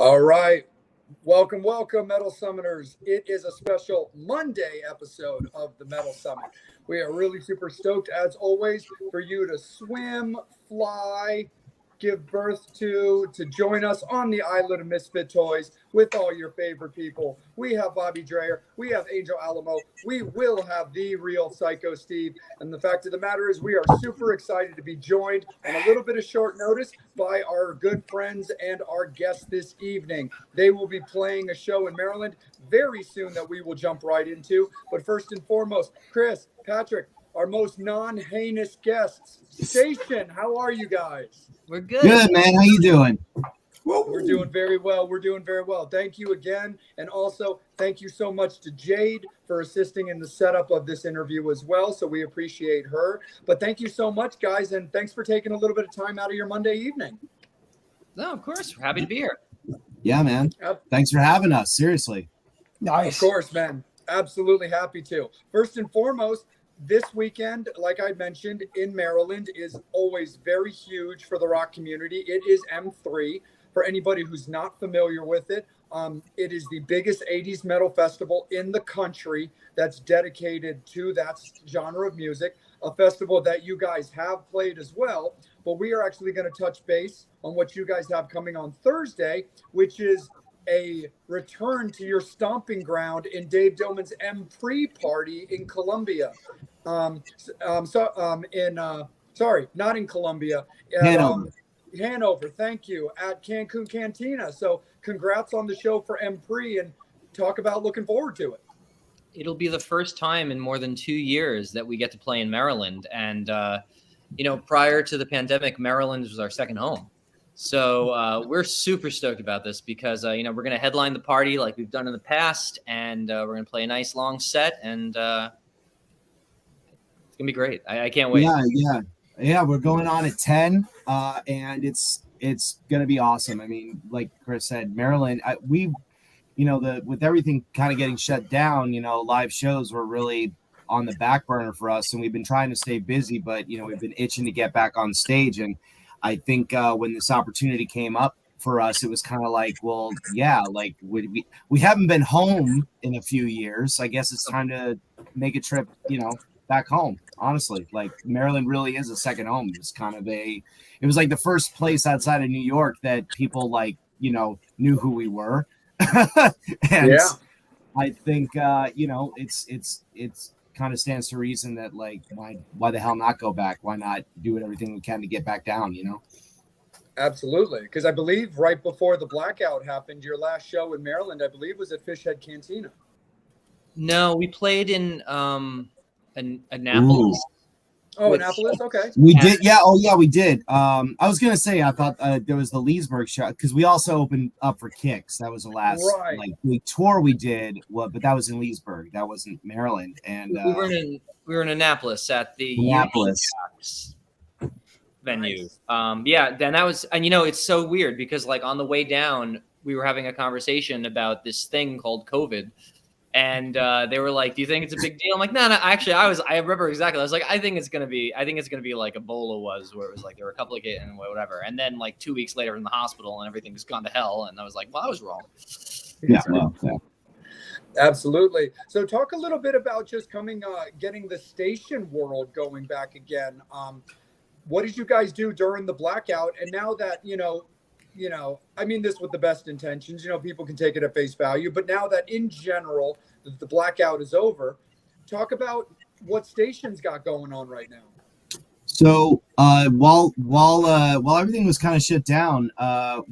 All right. Welcome, Metal Summoners. It is a special Monday episode of the Metal Summit. We are really super stoked, as always, for you to swim, fly, give birth to join us on the Island of Misfit Toys with all your favorite people. We have Bobby Dreyer. We have Angel Alamo. We will have the real Psycho Steve. And the fact of the matter is we are super excited to be joined on a little bit of short notice by our good friends and our guests this evening. They will be playing a show in Maryland very soon that we will jump right into. But first and foremost, Chris, Patrick, our most non-heinous guests. Station, how are you guys? We're good. Good, man. How you doing? We're doing very well. Thank you again. And also, thank you so much to Jade for assisting in the setup of this interview as well. So we appreciate her. But thank you so much, guys. And thanks for taking a little bit of time out of your Monday evening. No, of course. We're happy to be here. Yeah, man. Thanks for having us. Seriously. Nice. Of course, man. Absolutely happy to. First and foremost, this weekend, like I mentioned, in Maryland is always very huge for the rock community. It is M3. For anybody who's not familiar with it, it is the biggest 80s metal festival in the country that's dedicated to that genre of music, a festival that you guys have played as well. But we are actually going to touch base on what you guys have coming on Thursday, which is a return to your stomping ground in Dave Dillman's M3 party in Columbia. Sorry, not in Columbia. Hanover, thank you, at Cancun Cantina. So congrats on the show for M3 and talk about looking forward to it. It'll be the first time in more than 2 years that we get to play in Maryland. And, prior to the pandemic, Maryland was our second home. So we're super stoked about this because, we're going to headline the party like we've done in the past. And we're going to play a nice long set. And it's going to be great. I can't wait. Yeah, we're going on at 10, and it's going to be awesome. I mean, like Chris said, Maryland, with everything kind of getting shut down, live shows were really on the back burner for us, and we've been trying to stay busy, but, we've been itching to get back on stage. And I think when this opportunity came up for us, it was kind of like, well, yeah, like we haven't been home in a few years. I guess it's time to make a trip, back home. Honestly, like Maryland really is a second home. It was like the first place outside of New York that people knew who we were. And yeah. I think it's kind of stands to reason that like why the hell not go back? Why not do everything we can to get back down? Absolutely, because I believe right before the blackout happened, your last show in Maryland, I believe, was at Fishhead Cantina. No, we played in Annapolis. Oh, Annapolis. Okay. We did. Yeah. Oh, yeah, we did. I was gonna say I thought there was the Leesburg show because we also opened up for Kicks. That was the last big tour we did. Well, but that was in Leesburg. That wasn't Maryland. And we were in Annapolis at the venue. Nice. Then that was, and it's so weird because like on the way down, we were having a conversation about this thing called COVID. And they were like, "Do you think it's a big deal?" I'm like, "No. Actually, I remember exactly. I was like, I think it's gonna be like Ebola was, where it was like there were a couple of cases and whatever. And then like 2 weeks later in the hospital, and everything's gone to hell. And I was like, well, I was wrong. Yeah, well, yeah. Absolutely. So talk a little bit about just getting the station world going back again. What did you guys do during the blackout? And now that I mean this with the best intentions, people can take it at face value, but now that in general, the blackout is over, talk about what stations got going on right now. So while everything was kind of shut down,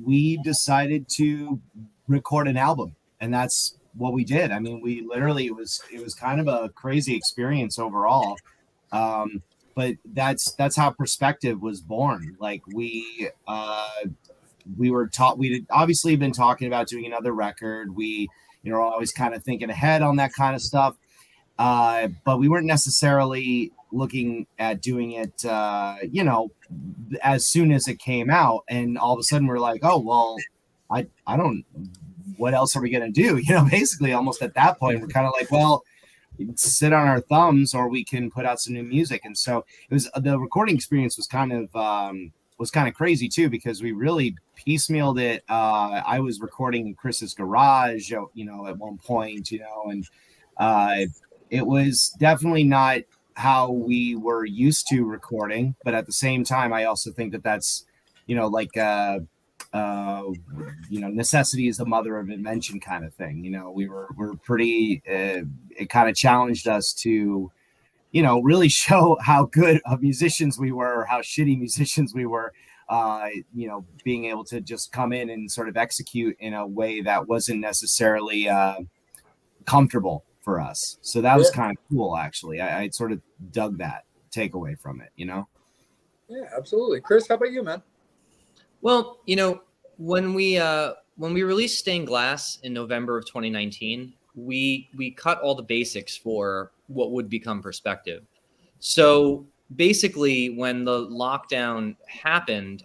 we decided to record an album, and that's what we did. I mean, we literally, it was kind of a crazy experience overall. But that's how Perspective was born. Like we'd obviously been talking about doing another record. We, always kind of thinking ahead on that kind of stuff. But we weren't necessarily looking at doing it, as soon as it came out. And all of a sudden we're like, oh, well, I don't, what else are we going to do? Basically almost at that point, we're kind of like, well, sit on our thumbs or we can put out some new music. And so it was, the recording experience was kind of was kind of crazy too, because we really piecemealed it. I was recording in Chris's garage, at one point, and it was definitely not how we were used to recording. But at the same time, I also think that that's, necessity is the mother of invention kind of thing. We're pretty, it kind of challenged us to, really show how good of musicians we were, or how shitty musicians we were, being able to just come in and sort of execute in a way that wasn't necessarily comfortable for us. So that was kind of cool, actually. I sort of dug that takeaway from it, Yeah, absolutely. Chris, how about you, man? Well, when we released Stained Glass in November of 2019, we cut all the basics for what would become Perspective. So basically, when the lockdown happened,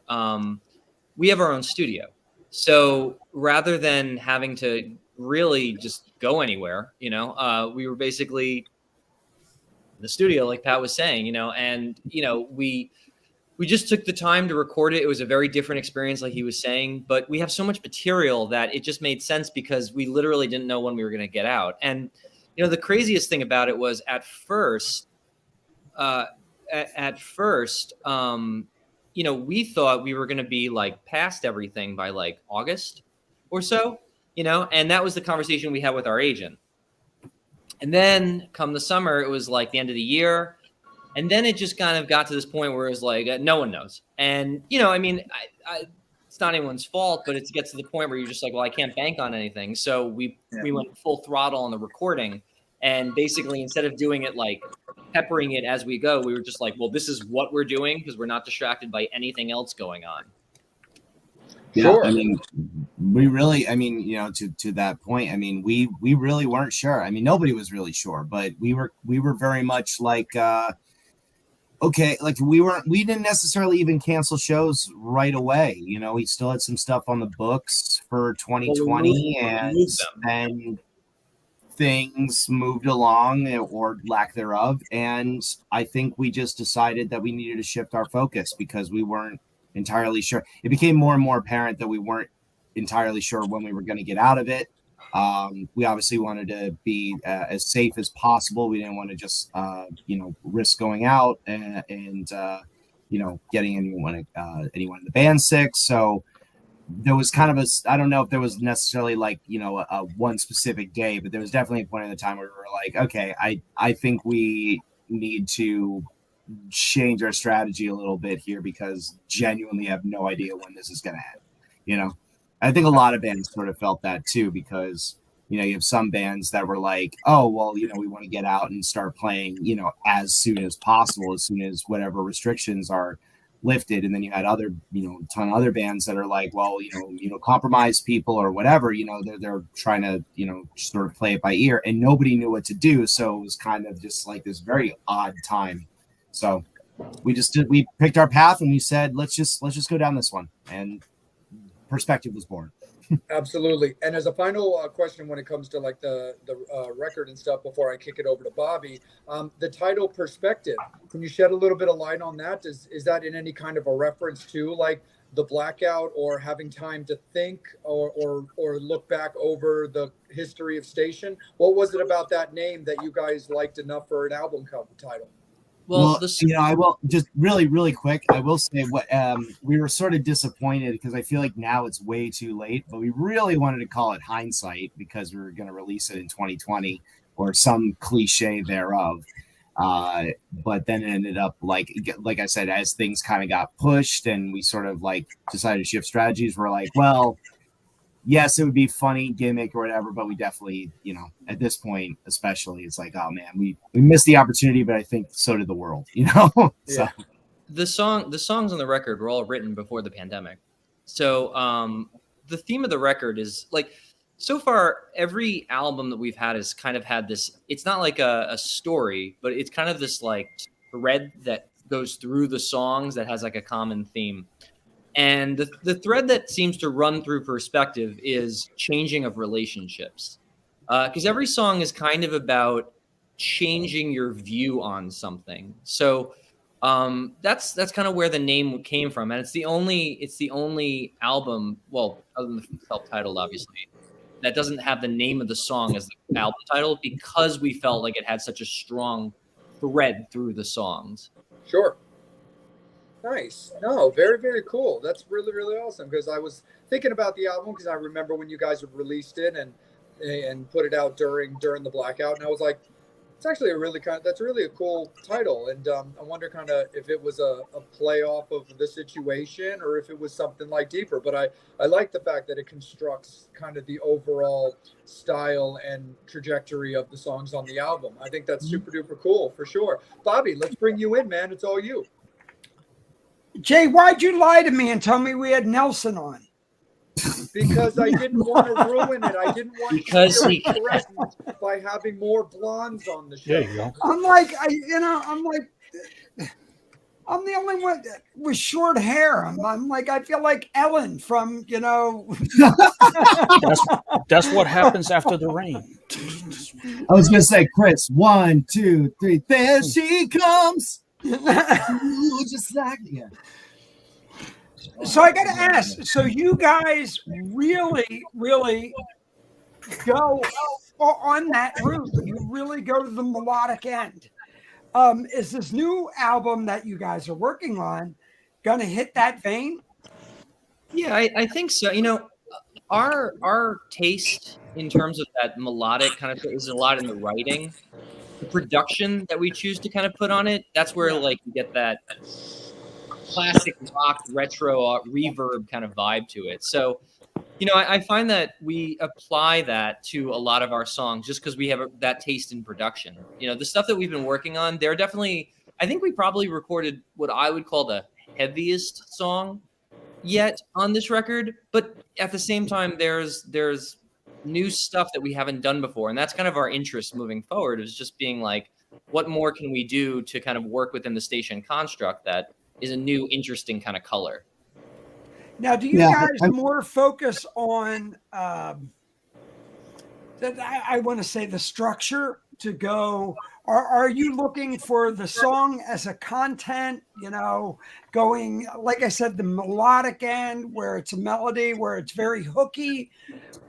we have our own studio. So rather than having to really just go anywhere, we were basically in the studio, like Pat was saying, and we just took the time to record it. It was a very different experience, like he was saying, but we have so much material that it just made sense because we literally didn't know when we were going to get out. And, the craziest thing about it was at first, we thought we were going to be like past everything by like August or so, and that was the conversation we had with our agent. And then come the summer, it was like the end of the year. And then it just kind of got to this point where it was like, no one knows. And, it's not anyone's fault, but it gets to the point where you're just like, well, I can't bank on anything. So we went full throttle on the recording. And basically, instead of doing it like peppering it as we go, we were just like, well, this is what we're doing because we're not distracted by anything else going on. Yeah, sure. I mean, we really, to that point, we really weren't sure. Nobody was really sure, but we were very much like, okay, like we didn't necessarily even cancel shows right away. We still had some stuff on the books for 2020, and then things moved along, or lack thereof. And I think we just decided that we needed to shift our focus because we weren't entirely sure. It became more and more apparent that we weren't entirely sure when we were going to get out of it. We obviously wanted to be as safe as possible. We didn't want to just, risk going out and getting anyone in the band sick. So there was kind of I don't know if there was necessarily like, a one specific day, but there was definitely a point in the time where we were like, okay, I think we need to change our strategy a little bit here because genuinely have no idea when this is going to end, I think a lot of bands sort of felt that too, because, you have some bands that were like, oh, well, we want to get out and start playing, as soon as possible, as soon as whatever restrictions are lifted. And then you had other, a ton of other bands that are like, well, compromise people or whatever, they're trying to, sort of play it by ear, and nobody knew what to do. So it was kind of just like this very odd time. So we picked our path and we said, let's just go down this one. And Perspective was born. Absolutely. And as a final question, when it comes to like the record and stuff, before I kick it over to Bobby, the title Perspective, can you shed a little bit of light on that? Is that in any kind of a reference to like the blackout, or having time to think or look back over the history of Station? What was it about that name that you guys liked enough for an album cover title? Well, I will just really quick. I will say what we were sort of disappointed because I feel like now it's way too late, but we really wanted to call it Hindsight because we were going to release it in 2020 or some cliche thereof. But then it ended up like I said, as things kind of got pushed and we sort of like decided to shift strategies, we're like, well, yes, it would be funny gimmick or whatever, but we definitely, at this point, especially, it's like, oh man, we missed the opportunity, but I think so did the world, So yeah. The songs on the record were all written before the pandemic. So the theme of the record is like, so far, every album that we've had has kind of had this, it's not like a story, but it's kind of this like thread that goes through the songs that has like a common theme. And the thread that seems to run through Perspective is changing of relationships. Because every song is kind of about changing your view on something. So That's kind of where the name came from, and it's the only album, well, other than the self-titled, obviously, that doesn't have the name of the song as the album title, because we felt like it had such a strong thread through the songs. Sure. Nice. No, very, very cool. That's really, really awesome, because I was thinking about the album, because I remember when you guys had released it and put it out during the Blackout, and I was like, it's actually that's really a cool title, and I wonder kind of if it was a play off of the situation, or if it was something like deeper. But I like the fact that it constructs kind of the overall style and trajectory of the songs on the album. I think that's super duper cool for sure. Bobby, let's bring you in, man. It's all you. Jay, why'd you lie to me and tell me we had Nelson on? Because I didn't want to ruin it. I didn't want Because to be threatened by having more blondes on the show. There you go. I'm like, I'm the only one with short hair. I'm like, I feel like Ellen from, That's what happens after the rain. I was gonna say, Chris, 1, 2, 3, there she comes. Ooh, just like So I got to ask, so you guys really, really go on that route. You really go to the melodic end. Is this new album that you guys are working on going to hit that vein? Yeah, I think so. Our taste in terms of that melodic kind of is a lot in the writing, the production that we choose to kind of put on it. That's where like you get that classic rock retro reverb kind of vibe to it. So, I find that we apply that to a lot of our songs just because we have that taste in production. The stuff that we've been working on, they're definitely, I think we probably recorded what I would call the heaviest song yet on this record. But at the same time, there's new stuff that we haven't done before. And that's kind of our interest moving forward, is just being like, what more can we do to kind of work within the station construct that is a new, interesting kind of color. Now, do you guys more focus on, I want to say, the structure to go, are you looking for the song as a content, going, like I said, the melodic end where it's a melody, where it's very hooky,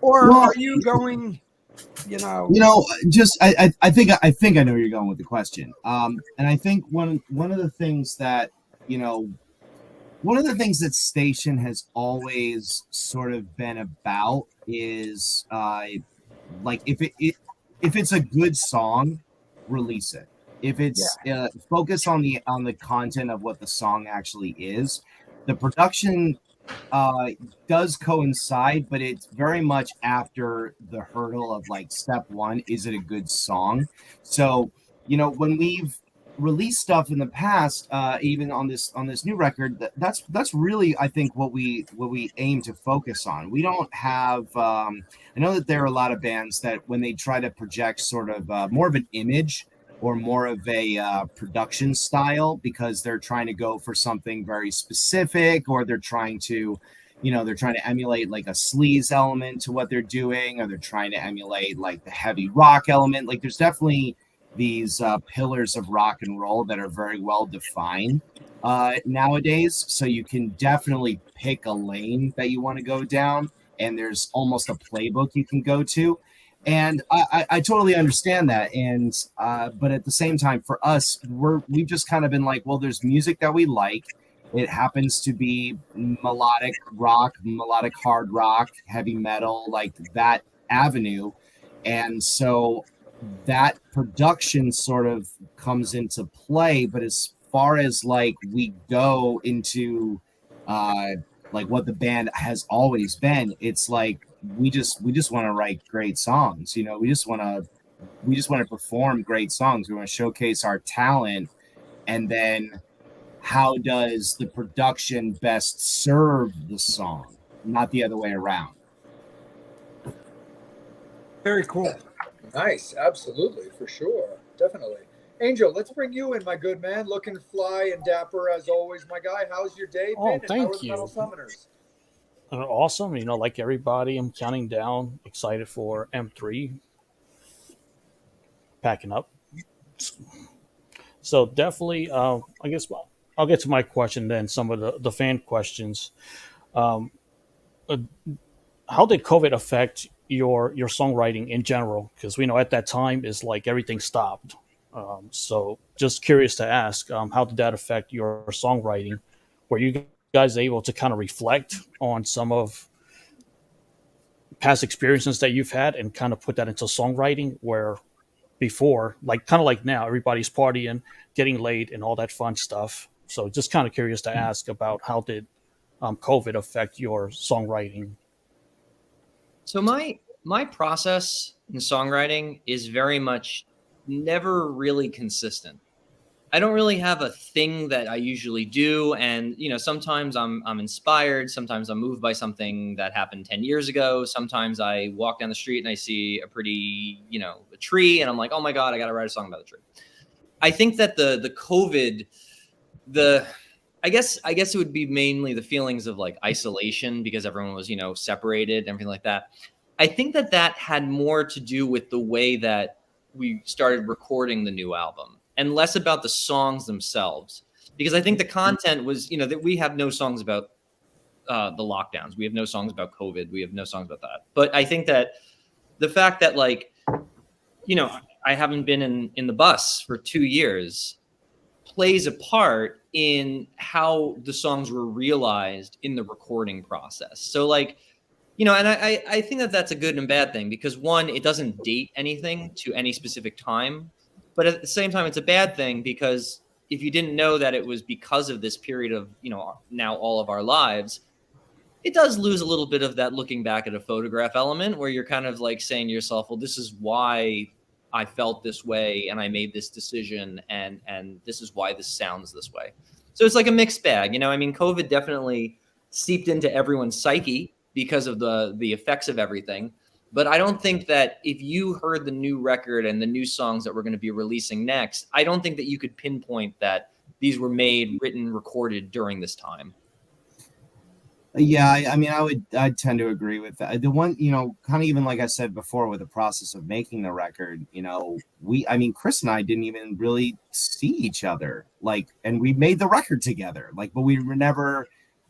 or are you going, I think I know where you're going with the question. And I think one of the things that, one of the things that station has always sort of been about is like if it's a good song, release it. If it's focus on the content of what the song actually is. The production does coincide, but it's very much after the hurdle of like step one, is it a good song? So when we've released stuff in the past, even on this new record, that's really, I think, what we aim to focus on. We don't have I know that there are a lot of bands that when they try to project sort of more of an image or more of a production style, because they're trying to go for something very specific, or they're trying to emulate like a sleaze element to what they're doing, or they're trying to emulate like the heavy rock element. Like there's definitely these pillars of rock and roll that are very well defined nowadays. So you can definitely pick a lane that you want to go down, and there's almost a playbook you can go to. And I totally understand that. And but at the same time, for us, we've just kind of been like, well, there's music that we like. It happens to be melodic rock, melodic hard rock, heavy metal, like that avenue. And so that production sort of comes into play. But as far as like we go into like what the band has always been, it's like we just want to write great songs. We just want to perform great songs. We want to showcase our talent, and then how does the production best serve the song, not the other way around. Very cool. Nice. Absolutely. For sure. Definitely. Angel, let's bring you in, my good man. Looking fly and dapper as always, my guy. How's your day been? Oh, thank how are the you. Metal Summoners? Awesome. Like everybody, I'm counting down, excited for M3. Packing up. So definitely, I guess I'll get to my question then. Some of the fan questions. Um, uh, how did COVID affect your songwriting in general? Because we know at that time is like everything stopped. So just curious to ask, how did that affect your songwriting? Were you guys able to kind of reflect on some of past experiences that you've had and kind of put that into songwriting? Where before, like kind of like now, everybody's partying, getting laid, and all that fun stuff. So just kind of curious to ask about how did COVID affect your songwriting? So my process in songwriting is very much never really consistent. I don't really have a thing that I usually do, and sometimes I'm inspired, sometimes I'm moved by something that happened 10 years ago. Sometimes I walk down the street and I see a pretty, a tree, and I'm like, "Oh my god, I got to write a song about the tree." I think that the COVID, the I guess it would be mainly the feelings of like isolation because everyone was, separated and everything like that. I think that that had more to do with the way that we started recording the new album and less about the songs themselves. Because I think the content was, that we have no songs about the lockdowns. We have no songs about COVID. We have no songs about that. But I think that the fact that like, I haven't been in the bus for 2 years plays a part in how the songs were realized in the recording process. So like, and I think that that's a good and bad thing because one, it doesn't date anything to any specific time, but at the same time, it's a bad thing because if you didn't know that it was because of this period of, now all of our lives, it does lose a little bit of that looking back at a photograph element where you're kind of like saying to yourself, well, this is why I felt this way and I made this decision and this is why this sounds this way. So it's like a mixed bag. I mean, COVID definitely seeped into everyone's psyche because of the effects of everything. But I don't think that if you heard the new record and the new songs that we're going to be releasing next, I don't think that you could pinpoint that these were made, written, recorded during this time. Yeah, I mean, I'd tend to agree with that. The one, kind of even like I said before with the process of making the record, I mean, Chris and I didn't even really see each other, like, and we made the record together, like, but we were never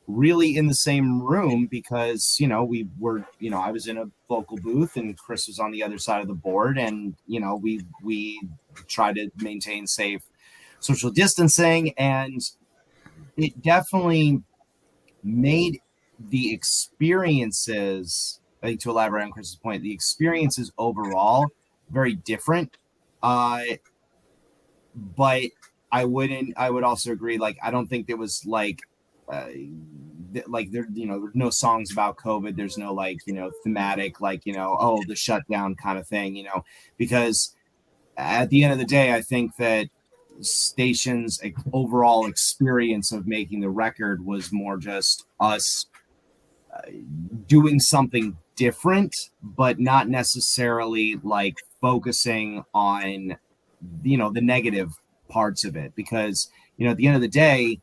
really in the same room because, we were, I was in a vocal booth and Chris was on the other side of the board, and, we tried to maintain safe social distancing, and it definitely made the experiences, I think, to elaborate on Chris's point, the experiences overall very different. But I would also agree, like, I don't think there was like there, there's no songs about COVID. There's no like, thematic, like, oh, the shutdown kind of thing, because at the end of the day, I think that station's overall experience of making the record was more just us doing something different, but not necessarily like focusing on the negative parts of it, because at the end of the day,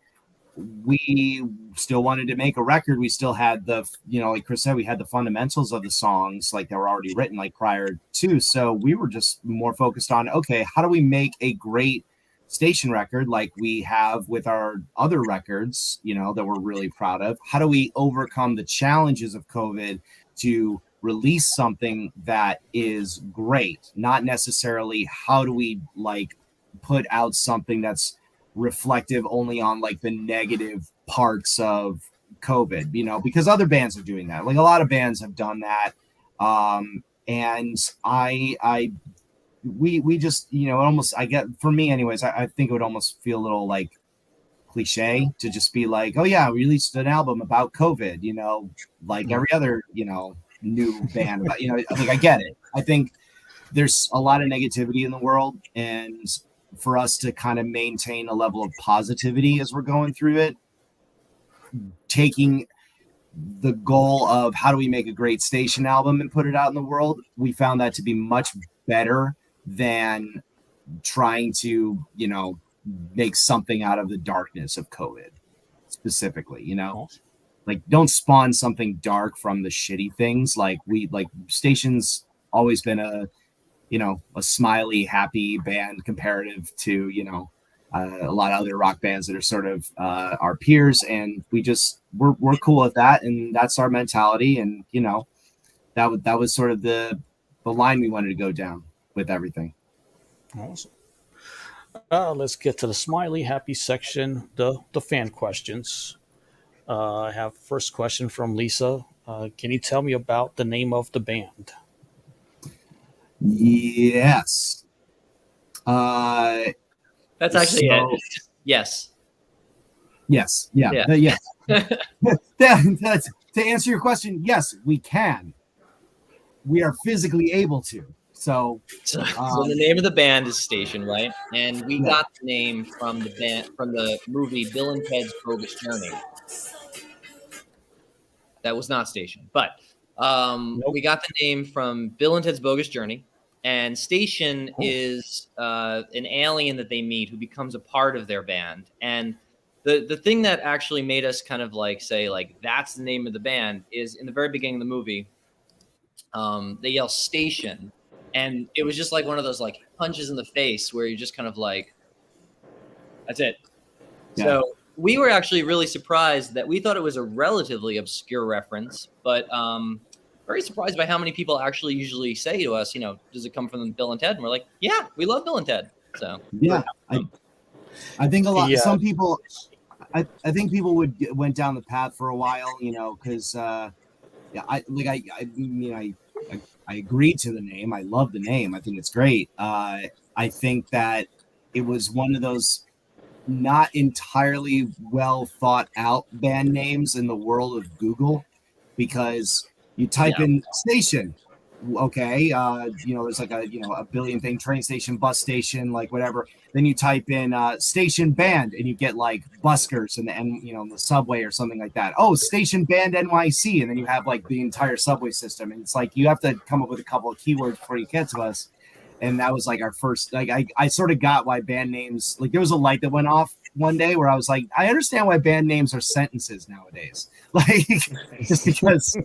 we still wanted to make a record. We still had the, like Chris said, we had the fundamentals of the songs like that were already written like prior to, so we were just more focused on, okay, how do we make a great station record like we have with our other records, that we're really proud of? How do we overcome the challenges of COVID to release something that is great? Not necessarily how do we like put out something that's reflective only on like the negative parts of COVID, because other bands are doing that. Like a lot of bands have done that. And we just, almost, I get, for me anyways, I think it would almost feel a little like cliche to just be like, oh yeah, we released an album about COVID, like every other, new band about, like, I get it. I think there's a lot of negativity in the world, and for us to kind of maintain a level of positivity as we're going through it, taking the goal of how do we make a great station album and put it out in the world, we found that to be much better than trying to, make something out of the darkness of COVID specifically, like don't spawn something dark from the shitty things. Like station's always been a smiley, happy band comparative to, a lot of other rock bands that are sort of our peers, and we're cool with that, and that's our mentality, and that was sort of the line we wanted to go down with everything. Awesome. Let's get to the smiley happy section, the fan questions. I have first question from Lisa. Can you tell me about the name of the band? Yes. That's actually So- it. Yes. Yes. Yeah. Yeah. Yes. That's, to answer your question, yes, we can. We are physically able to. So So the name of the band is Station, right? And we Yeah. got the name from the movie Bill and Ted's Bogus Journey. That was not Station, but Nope. we got the name from Bill and Ted's Bogus Journey, and Station is an alien that they meet who becomes a part of their band. And the thing that actually made us kind of like say like that's the name of the band is in the very beginning of the movie, they yell Station, and it was just like one of those like punches in the face where you're just kind of like, that's it. Yeah. So we were actually really surprised that we thought it was a relatively obscure reference, but very surprised by how many people actually usually say to us, does it come from Bill and Ted? And we're like, yeah, we love Bill and Ted. So yeah, I think a lot. Yeah. Some people, I think people went down the path for a while, because I agreed to the name. I love the name. I think it's great. I think that it was one of those not entirely well thought out band names in the world of Google, because you type in Station, okay, there's like a billion thing, train station, bus station, like whatever. Then you type in Station Band, and you get like buskers and the subway or something like that. Oh, Station Band NYC, and then you have like the entire subway system, and it's like you have to come up with a couple of keywords before you get to us. And that was like our first, like, I sort of got why band names, like there was a light that went off one day where I was like, I understand why band names are sentences nowadays. Like, just because,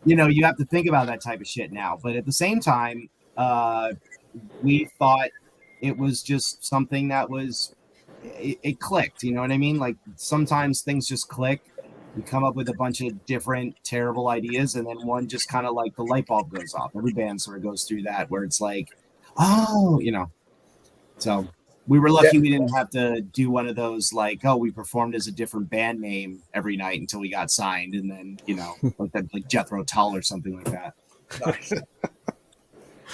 you have to think about that type of shit now. But at the same time, we thought it was just something that it clicked. You know what I mean? Like sometimes things just click. You come up with a bunch of different terrible ideas, and then one just kind of like the light bulb goes off. Every band sort of goes through that where it's like, oh, so we were lucky we didn't have to do one of those like, oh, we performed as a different band name every night until we got signed, and then like Jethro Tull or something like that. Nice.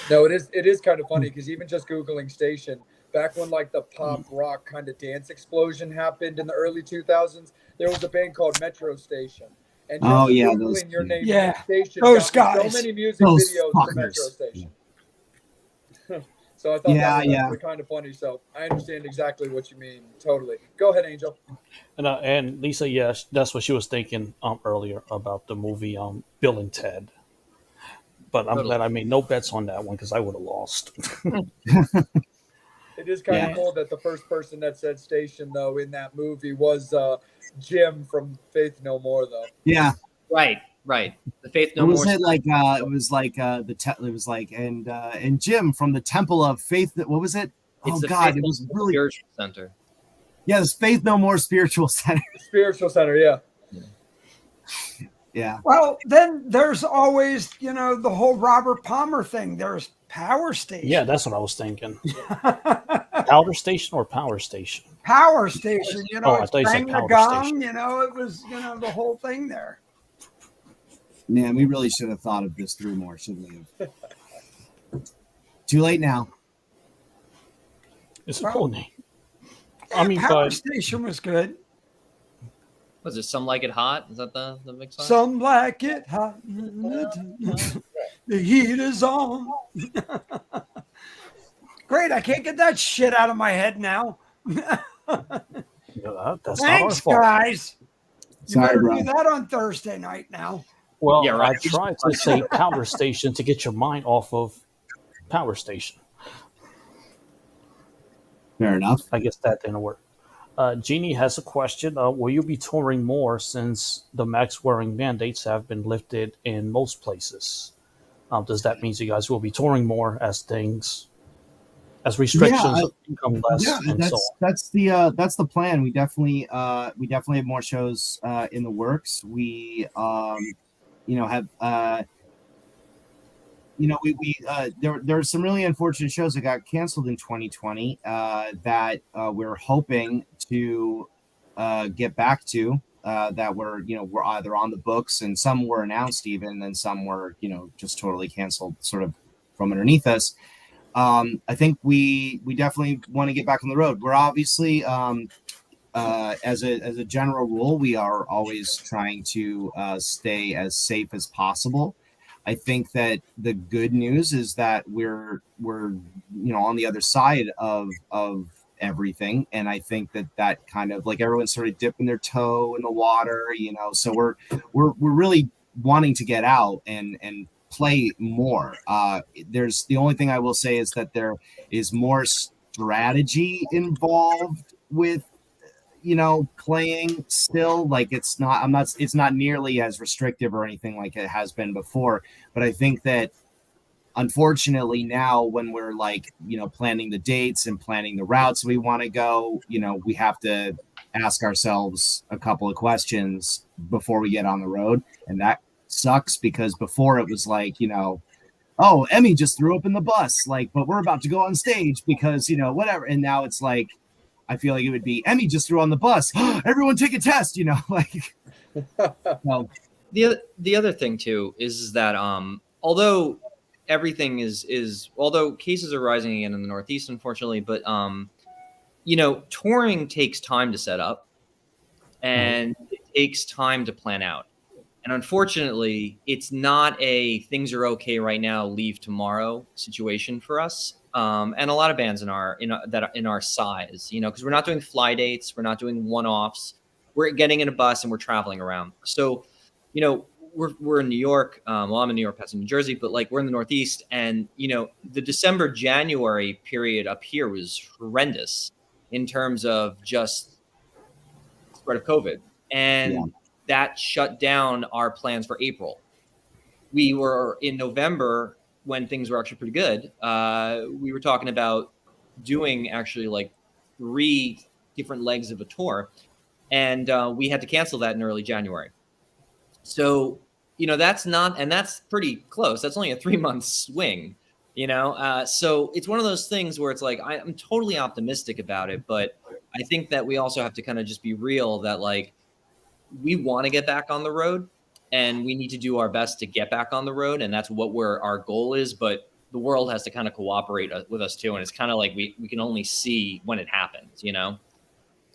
No, it is kind of funny because even just Googling Station, back when like the pop rock kind of dance explosion happened in the early 2000s, there was a band called Metro Station. And just Googling your name Station, those got me guys. so many music Those videos fuckers. for Metro Station. So I thought that was actually kind of funny. So I understand exactly what you mean. Totally. Go ahead, Angel. And Lisa, yes, that's what she was thinking earlier about the movie Bill and Ted. But I'm glad I made no bets on that one because I would have lost. It is kind of cool that the first person that said Station, though, in that movie was Jim from Faith No More, though. Yeah. Right. The Faith No More. Was it like it was like it was like and Jim from the Temple of Faith. What was it? It's the God, Faith it was No really Spiritual Center. Yeah, it's Faith No More Spiritual Center. Spiritual Center, yeah. Yeah. Well, then there's always, the whole Robert Palmer thing. There's Power Station. Yeah, that's what I was thinking. Powder Station or Power Station? Power Station, I thought you said bang the Powder gong, Station. it was, the whole thing there. Man, we really should have thought of this through more, shouldn't we have? Too late now. It's a cool name. I mean, Power but Station was good. Was it Some Like It Hot? Is that the mix song? Some like it hot. The heat is on. Great, I can't get that shit out of my head now. that's Thanks, not our fault. guys. You Sorry, better bro. do that on Thursday night now. Well, Yeah, right. I tried to say Powder Station to get your mind off of Power Station. Fair enough. I guess that didn't work. Jeannie has a question. Will you be touring more since the mask wearing mandates have been lifted in most places? Does that mean you guys will be touring more as things as restrictions become less Yeah, and so on? that's the plan. We definitely have more shows in the works. We have there are some really unfortunate shows that got canceled in 2020 that we're hoping to get back to, that were either on the books, and some were announced even, and some were just totally canceled sort of from underneath us. I think we definitely want to get back on the road. We're obviously as a general rule, we are always trying to stay as safe as possible. I think that the good news is that we're on the other side of everything, and I think that kind of like everyone's sort of dipping their toe in the water, so we're really wanting to get out and play more. There's the only thing I will say is that there is more strategy involved with playing still. Like it's not nearly as restrictive or anything like it has been before, but I think that unfortunately now when we're like planning the dates and planning the routes we want to go, we have to ask ourselves a couple of questions before we get on the road, and that sucks because before it was like oh, Emmy just threw up in the bus, like, but we're about to go on stage because whatever, and now it's like I feel like it would be Emmy just threw on the bus. Everyone take a test, like. Well, the other thing too is that although everything although cases are rising again in the Northeast, unfortunately, but touring takes time to set up, and it takes time to plan out. And unfortunately, it's not a things are okay right now, leave tomorrow situation for us. And a lot of bands in our size, because we're not doing fly dates, we're not doing one-offs, we're getting in a bus and we're traveling around. So, we're in New York. Well, I'm in New York, past New Jersey, but like we're in the Northeast, and the December, January period up here was horrendous in terms of just spread of COVID, and that shut down our plans for April. We were in November when things were actually pretty good. We were talking about doing actually like 3 different legs of a tour, and we had to cancel that in early January. So, that's pretty close. That's only a 3-month swing, so it's one of those things where it's like, I'm totally optimistic about it, but I think that we also have to kind of just be real that like, we want to get back on the road, and we need to do our best to get back on the road. And that's what our goal is. But the world has to kind of cooperate with us too. And it's kind of like, we can only see when it happens,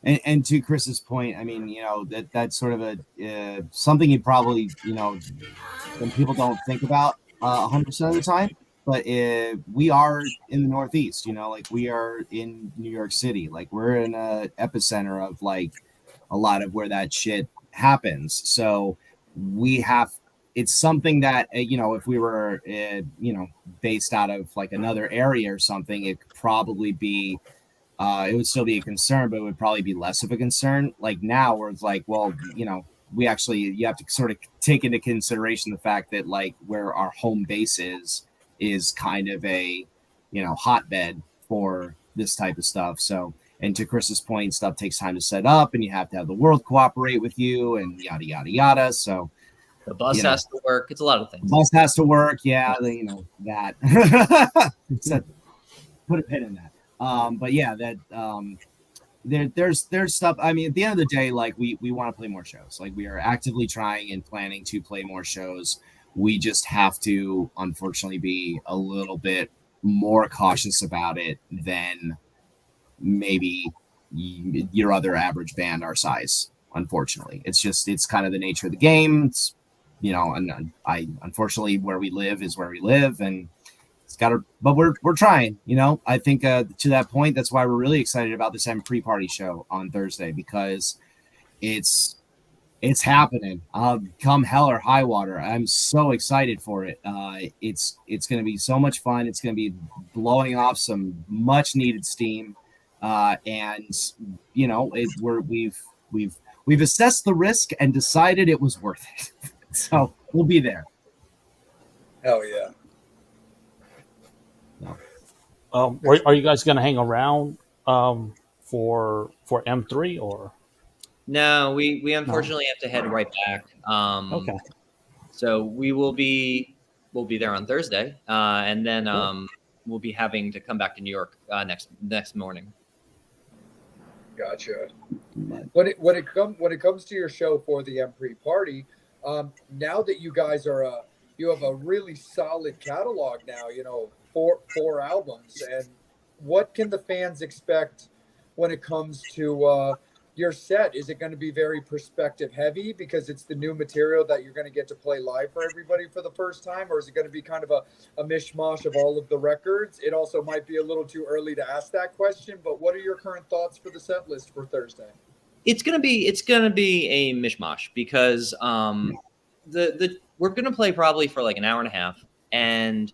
And to Chris's point, I mean, that's sort of something you probably, when people don't think about 100% of the time, but we are in the Northeast, like we are in New York City, like we're in a epicenter of like a lot of where that shit happens. So it's something that, if we were, based out of like another area or something, it could probably be, it would still be a concern, but it would probably be less of a concern. Like now where it's like, well, you have to sort of take into consideration the fact that like where our home base is kind of a, hotbed for this type of stuff. So, and to Chris's point, stuff takes time to set up, and you have to have the world cooperate with you, and yada yada yada. So the bus has to work. It's a lot of things. The bus has to work. Yeah, that. So, put a pin in that. But yeah, that there's stuff. I mean, at the end of the day, like we want to play more shows. Like we are actively trying and planning to play more shows. We just have to, unfortunately, be a little bit more cautious about it than maybe your other average band our size. Unfortunately, it's kind of the nature of the game. It's, and unfortunately where we live is where we live, and it's got to, but we're trying, I think to that point, that's why we're really excited about this pre-party show on Thursday, because it's happening. Come hell or high water, I'm so excited for it. It's going to be so much fun. It's going to be blowing off some much needed steam. And we've assessed the risk and decided it was worth it. So we'll be there. Hell yeah. No. Are you guys going to hang around for M3 or? No, we unfortunately have to head right back. Okay. So we'll be there on Thursday, and then we'll be having to come back to New York next morning. Gotcha. When it comes to your show for the M3 party, now that you guys are you have a really solid catalog now, you know, four albums, and what can the fans expect when it comes to your set? Is it going to be very perspective heavy because it's the new material that you're going to get to play live for everybody for the first time, or is it going to be kind of a mishmash of all of the records? It also might be a little too early to ask that question, but what are your current thoughts for the set list for Thursday? It's gonna be a mishmash because we're gonna play probably for like an hour and a half, and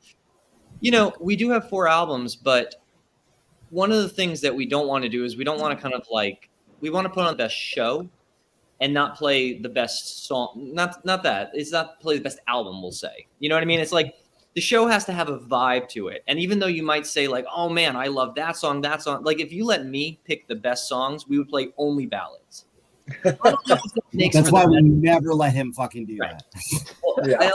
you know, we do have 4 albums, but one of the things that we don't want to do is we don't want to kind of like, we want to put on the best show and not play the best song. Not that it's not play the best album, we'll say. You know what I mean? It's like the show has to have a vibe to it. And even though you might say like, oh man, I love that song. Like if you let me pick the best songs, we would play only ballads. That's why we never let him fucking do that. Well, yeah.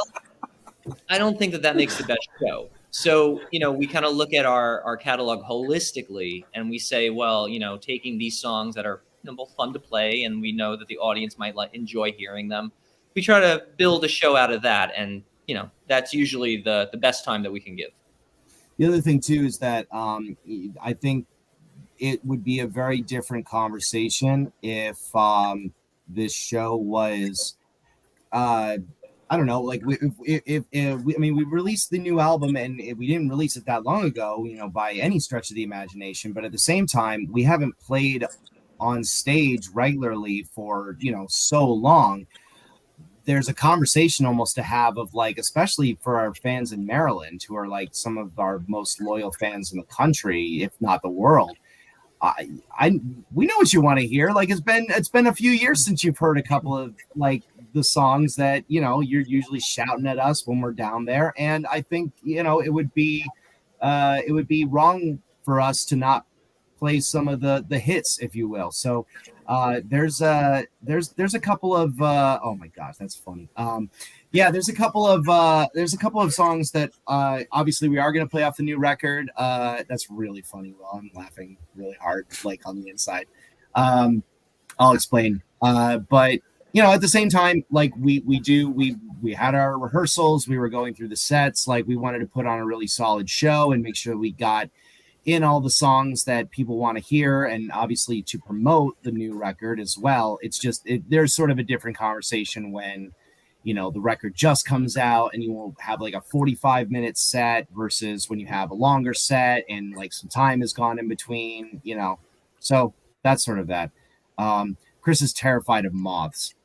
I don't think that makes the best show. So, you know, we kind of look at our catalog holistically and we say, well, you know, taking these songs that are, you know, both fun to play and we know that the audience might enjoy hearing them, we try to build a show out of that. And, you know, that's usually the best time that we can give. The other thing, too, is that I think it would be a very different conversation if this show was I don't know, like if we released the new album and we didn't release it that long ago, you know, by any stretch of the imagination. But at the same time, we haven't played on stage regularly for, you know, so long. There's a conversation almost to have of like, especially for our fans in Maryland, who are like some of our most loyal fans in the country, if not the world. We know what you want to hear. Like it's been a few years since you've heard a couple of like the songs that, you know, you're usually shouting at us when we're down there. And I think, you know, it would be wrong for us to not play some of the hits, if you will. So there's a couple of oh my gosh, that's funny. There's a couple of songs that obviously we are going to play off the new record. That's really funny. Well, I'm laughing really hard, like on the inside. I'll explain. But you know, at the same time, like we had our rehearsals, we were going through the sets, like we wanted to put on a really solid show and make sure we got in all the songs that people want to hear, and obviously to promote the new record as well. It's just there's sort of a different conversation when, you know, the record just comes out and you will have like a 45-minute set versus when you have a longer set and like some time has gone in between, you know. So that's sort of that. Chris is terrified of moths.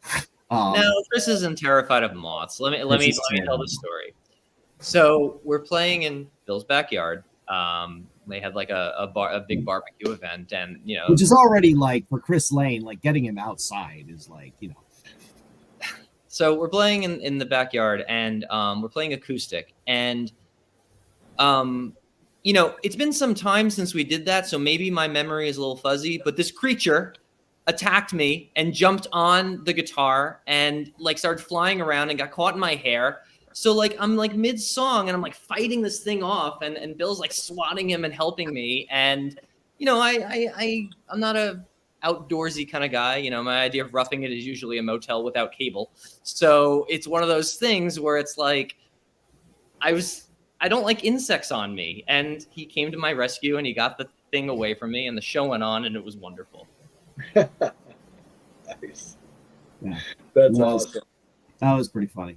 No, Chris isn't terrified of moths. Let me tell the story. So we're playing in Bill's backyard. They had like a big barbecue event, and you know, which is already like for Chris Lane, like getting him outside is like, you know. So we're playing in the backyard, and we're playing acoustic, and you know, it's been some time since we did that, so maybe my memory is a little fuzzy. But this creature attacked me and jumped on the guitar and like started flying around and got caught in my hair. So like I'm like mid song and I'm like fighting this thing off, and Bill's like swatting him and helping me. And you know, I'm not a outdoorsy kind of guy. You know, my idea of roughing it is usually a motel without cable. So it's one of those things where it's like I don't like insects on me, and he came to my rescue and he got the thing away from me, and the show went on and it was wonderful. Nice. Yeah. That's awesome. That was pretty funny.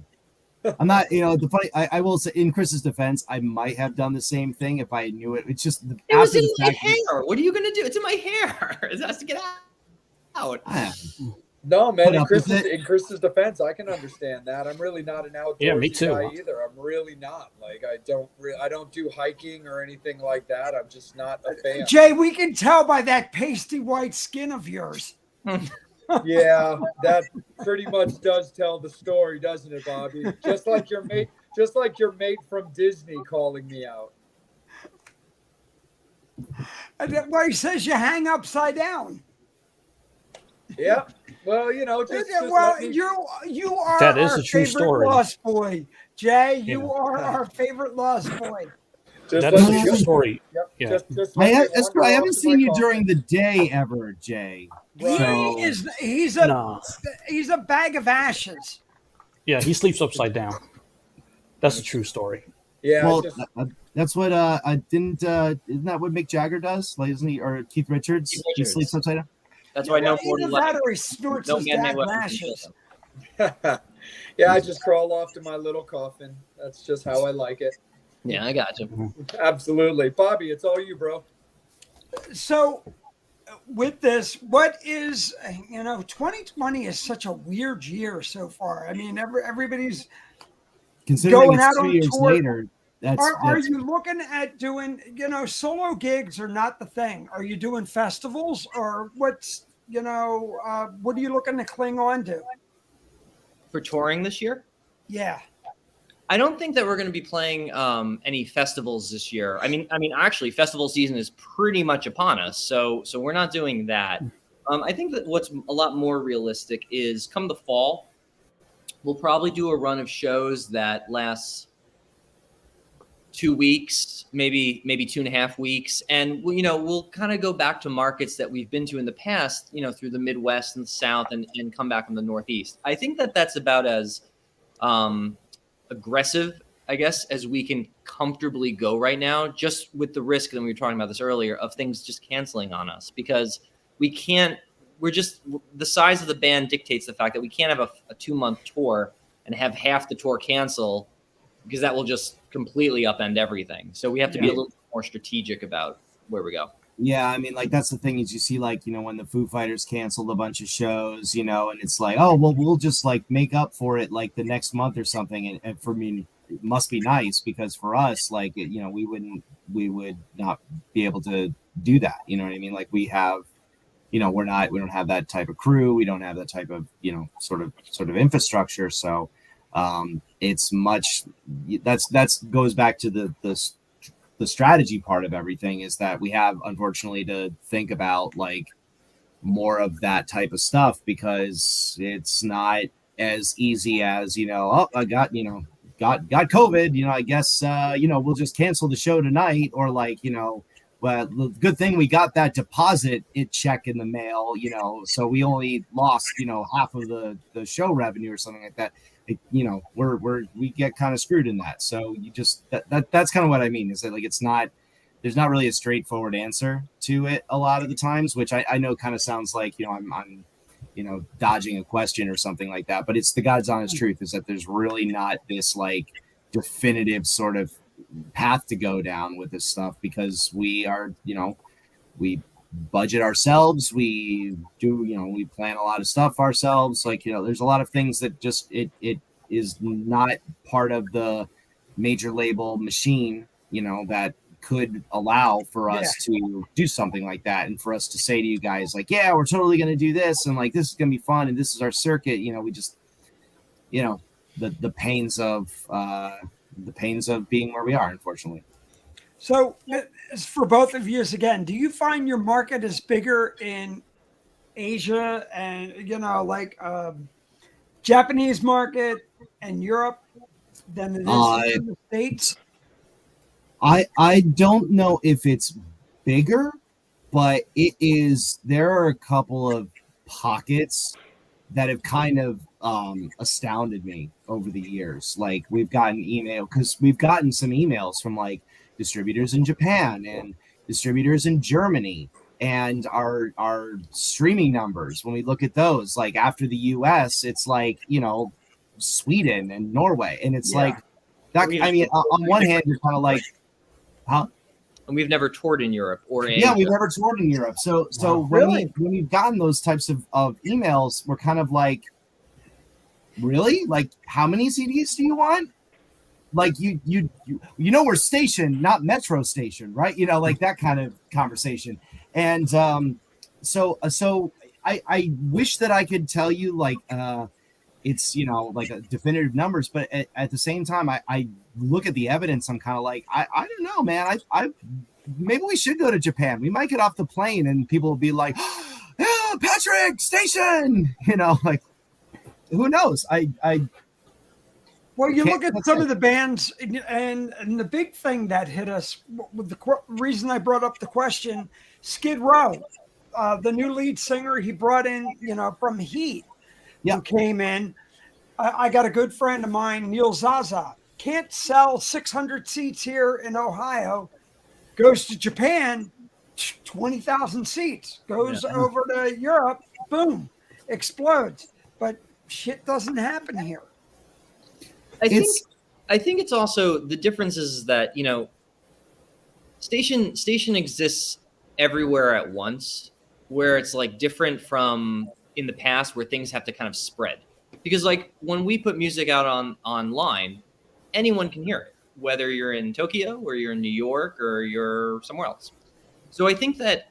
I'm not, you know, the funny. I will say, in Chris's defense, I might have done the same thing if I knew it. It's just it was in my hair. What are you gonna do? It's in my hair. It has to get out. No, man. In Chris's defense, I can understand that. I'm really not an outdoorsy guy either. I'm really not. Like I don't do hiking or anything like that. I'm just not a fan. Jay, we can tell by that pasty white skin of yours. Yeah, that pretty much does tell the story, doesn't it, Bobby? Just like your mate from Disney calling me out. Well, he says you hang upside down. Yeah. Well, you know, just Well, let me- you are That is our a true favorite story. Lost Boy, Jay. You Yeah. are our favorite Lost Boy. just That let is a me true go. story. Yep. Yeah. Just let me wander I off haven't to seen my you coffin. during the day ever, Jay. Right. So- He's Nah. a bag of ashes. Yeah, he sleeps upside down. That's a true story. Yeah. Well, just, that's what I didn't. Isn't that what Mick Jagger does? Like, isn't he, or Keith Richards? Keith He Richards. sleeps upside down. That's why no Either mortal that weapon, or he snorts no his man-made dad's weapon can kill ashes. him. yeah, I just crawl off to my little coffin. That's just how I like it. Yeah, I got you. Absolutely. Bobby, it's all you, bro. So, with this, what is 2020 is such a weird year so far. I mean, everybody's Considering going out it's 2 on years tour. later, Are that's you looking at doing, solo gigs are not the thing? Are you doing festivals or what's, what are you looking to cling on to? For touring this year, Yeah. I don't think that we're going to be playing any festivals this year. I mean, actually, festival season is pretty much upon us, so we're not doing that. I think that what's a lot more realistic is come the fall, we'll probably do a run of shows that lasts 2 weeks, maybe 2.5 weeks, and we'll kind of go back to markets that we've been to in the past, through the Midwest and the South, and come back in the Northeast. I think that that's about as aggressive, I guess, as we can comfortably go right now, just with the risk, and we were talking about this earlier, of things just canceling on us, because we can't. The size of the band dictates the fact that we can't have a 2-month tour and have half the tour cancel, because that will just completely upend everything. So we have to be a little more strategic about where we go. Yeah, I mean, like, that's the thing is you see, like, when the Foo Fighters canceled a bunch of shows, and it's like, oh, well, we'll just like make up for it like the next month or something. And for me, it must be nice, because for us, like, we would not be able to do that. You know what I mean? Like, we have, we don't have that type of crew. We don't have that type of, sort of infrastructure. So it's much, that's goes back to the strategy part of everything, is that we have, unfortunately, to think about like more of that type of stuff, because it's not as easy as, oh, I got COVID, I guess, we'll just cancel the show tonight, or like, well, the good thing we got that deposit check in the mail, so we only lost, half of the show revenue or something like that. We get kind of screwed in that. So you just that's kind of what I mean, is that like there's not really a straightforward answer to it a lot of the times, which I know kind of sounds like I'm dodging a question or something like that, but it's the God's honest truth, is that there's really not this like definitive sort of path to go down with this stuff, because we are we budget ourselves, we do we plan a lot of stuff ourselves, like there's a lot of things that just it is not part of the major label machine that could allow for us to do something like that, and for us to say to you guys like, yeah, we're totally going to do this, and like this is going to be fun, and this is our circuit. We just the pains of being where we are, unfortunately. So, for both of you, again, do you find your market is bigger in Asia and Japanese market and Europe than it is in the States? I don't know if it's bigger, but it is. There are a couple of pockets that have kind of astounded me over the years. Like, we've gotten some emails from like distributors in Japan and distributors in Germany, and our streaming numbers, when we look at those, like after the US, it's like Sweden and Norway, and it's like that. I mean, on one hand, you're kind of like, huh? And we've never toured in Europe or Asia. Yeah, we've never toured in Europe. So when we've gotten those types of emails, we're kind of like, really? Like, how many CDs do you want? Like, we're station, not metro station, right? Like that kind of conversation. And so I wish that I could tell you like it's like a definitive numbers, but at the same time, I look at the evidence. I'm kind of like, I don't know, man. maybe we should go to Japan. We might get off the plane and people will be like, "Oh, Patrick, station," like who knows? Well, you look at some of the bands, and the big thing that hit us with the reason I brought up the question, Skid Row, the new lead singer he brought in, from Heat, who came in. I got a good friend of mine, Neil Zaza, can't sell 600 seats here in Ohio, goes to Japan, 20,000 seats, goes over to Europe, boom, explodes. But shit doesn't happen here. I think it's also the difference is that station exists everywhere at once, where it's like different from in the past where things have to kind of spread. Because like when we put music out online, anyone can hear it, whether you're in Tokyo or you're in New York or you're somewhere else. So I think that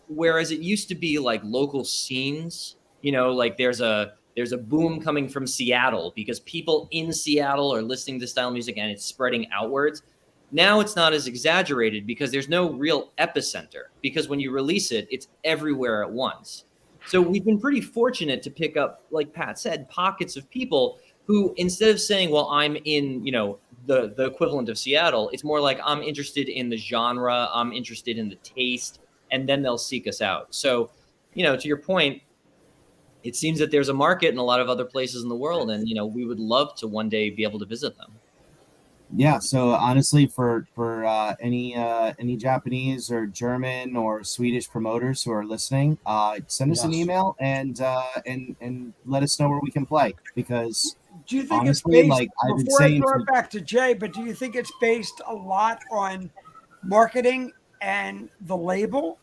whereas it used to be like local scenes, like there's a boom coming from Seattle because people in Seattle are listening to style music and it's spreading outwards. Now it's not as exaggerated because there's no real epicenter, because when you release it, it's everywhere at once. So we've been pretty fortunate to pick up, like Pat said, pockets of people who, instead of saying, well, I'm in, the equivalent of Seattle, it's more like I'm interested in the genre, I'm interested in the taste, and then they'll seek us out. So, to your point, it seems that there's a market in a lot of other places in the world, and we would love to one day be able to visit them. Yeah. So honestly, for any Japanese or German or Swedish promoters who are listening, send us an email and let us know where we can play. Because do you think honestly, it's based, like I've been before saying, I throw it back to Jay, but do you think it's based a lot on marketing and the label?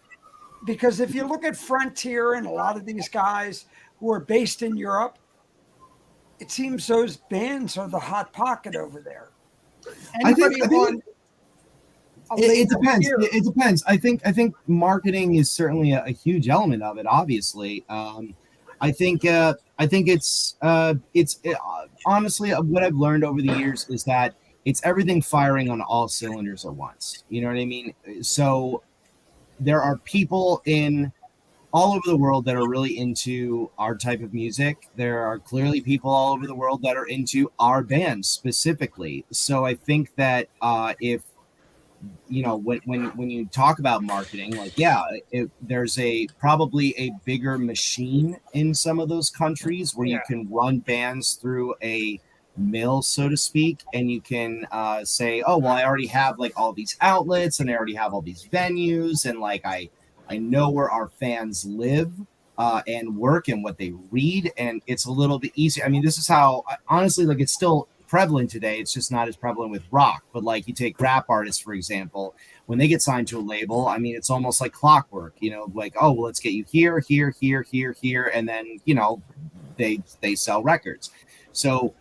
Because if you look at Frontier and a lot of these guys who are based in Europe, it seems those bands are the hot pocket over there. It depends. Here? It depends. I think marketing is certainly a huge element of it. Obviously, I think it's honestly what I've learned over the years is that it's everything firing on all cylinders at once. You know what I mean? So there are people in all over the world that are really into our type of music. There are clearly people all over the world that are into our band specifically. So I think that if when you talk about marketing, like there's probably a bigger machine in some of those countries where you can run bands through a mill, so to speak, and you can say, oh well, I already have like all these outlets and I already have all these venues, and like I know where our fans live and work and what they read, and it's a little bit easier. I mean, this is how honestly, like, it's still prevalent today. It's just not as prevalent with rock. But like, you take rap artists, for example, when they get signed to a label, I mean, it's almost like clockwork. Like, oh well, let's get you here, and then they sell records. So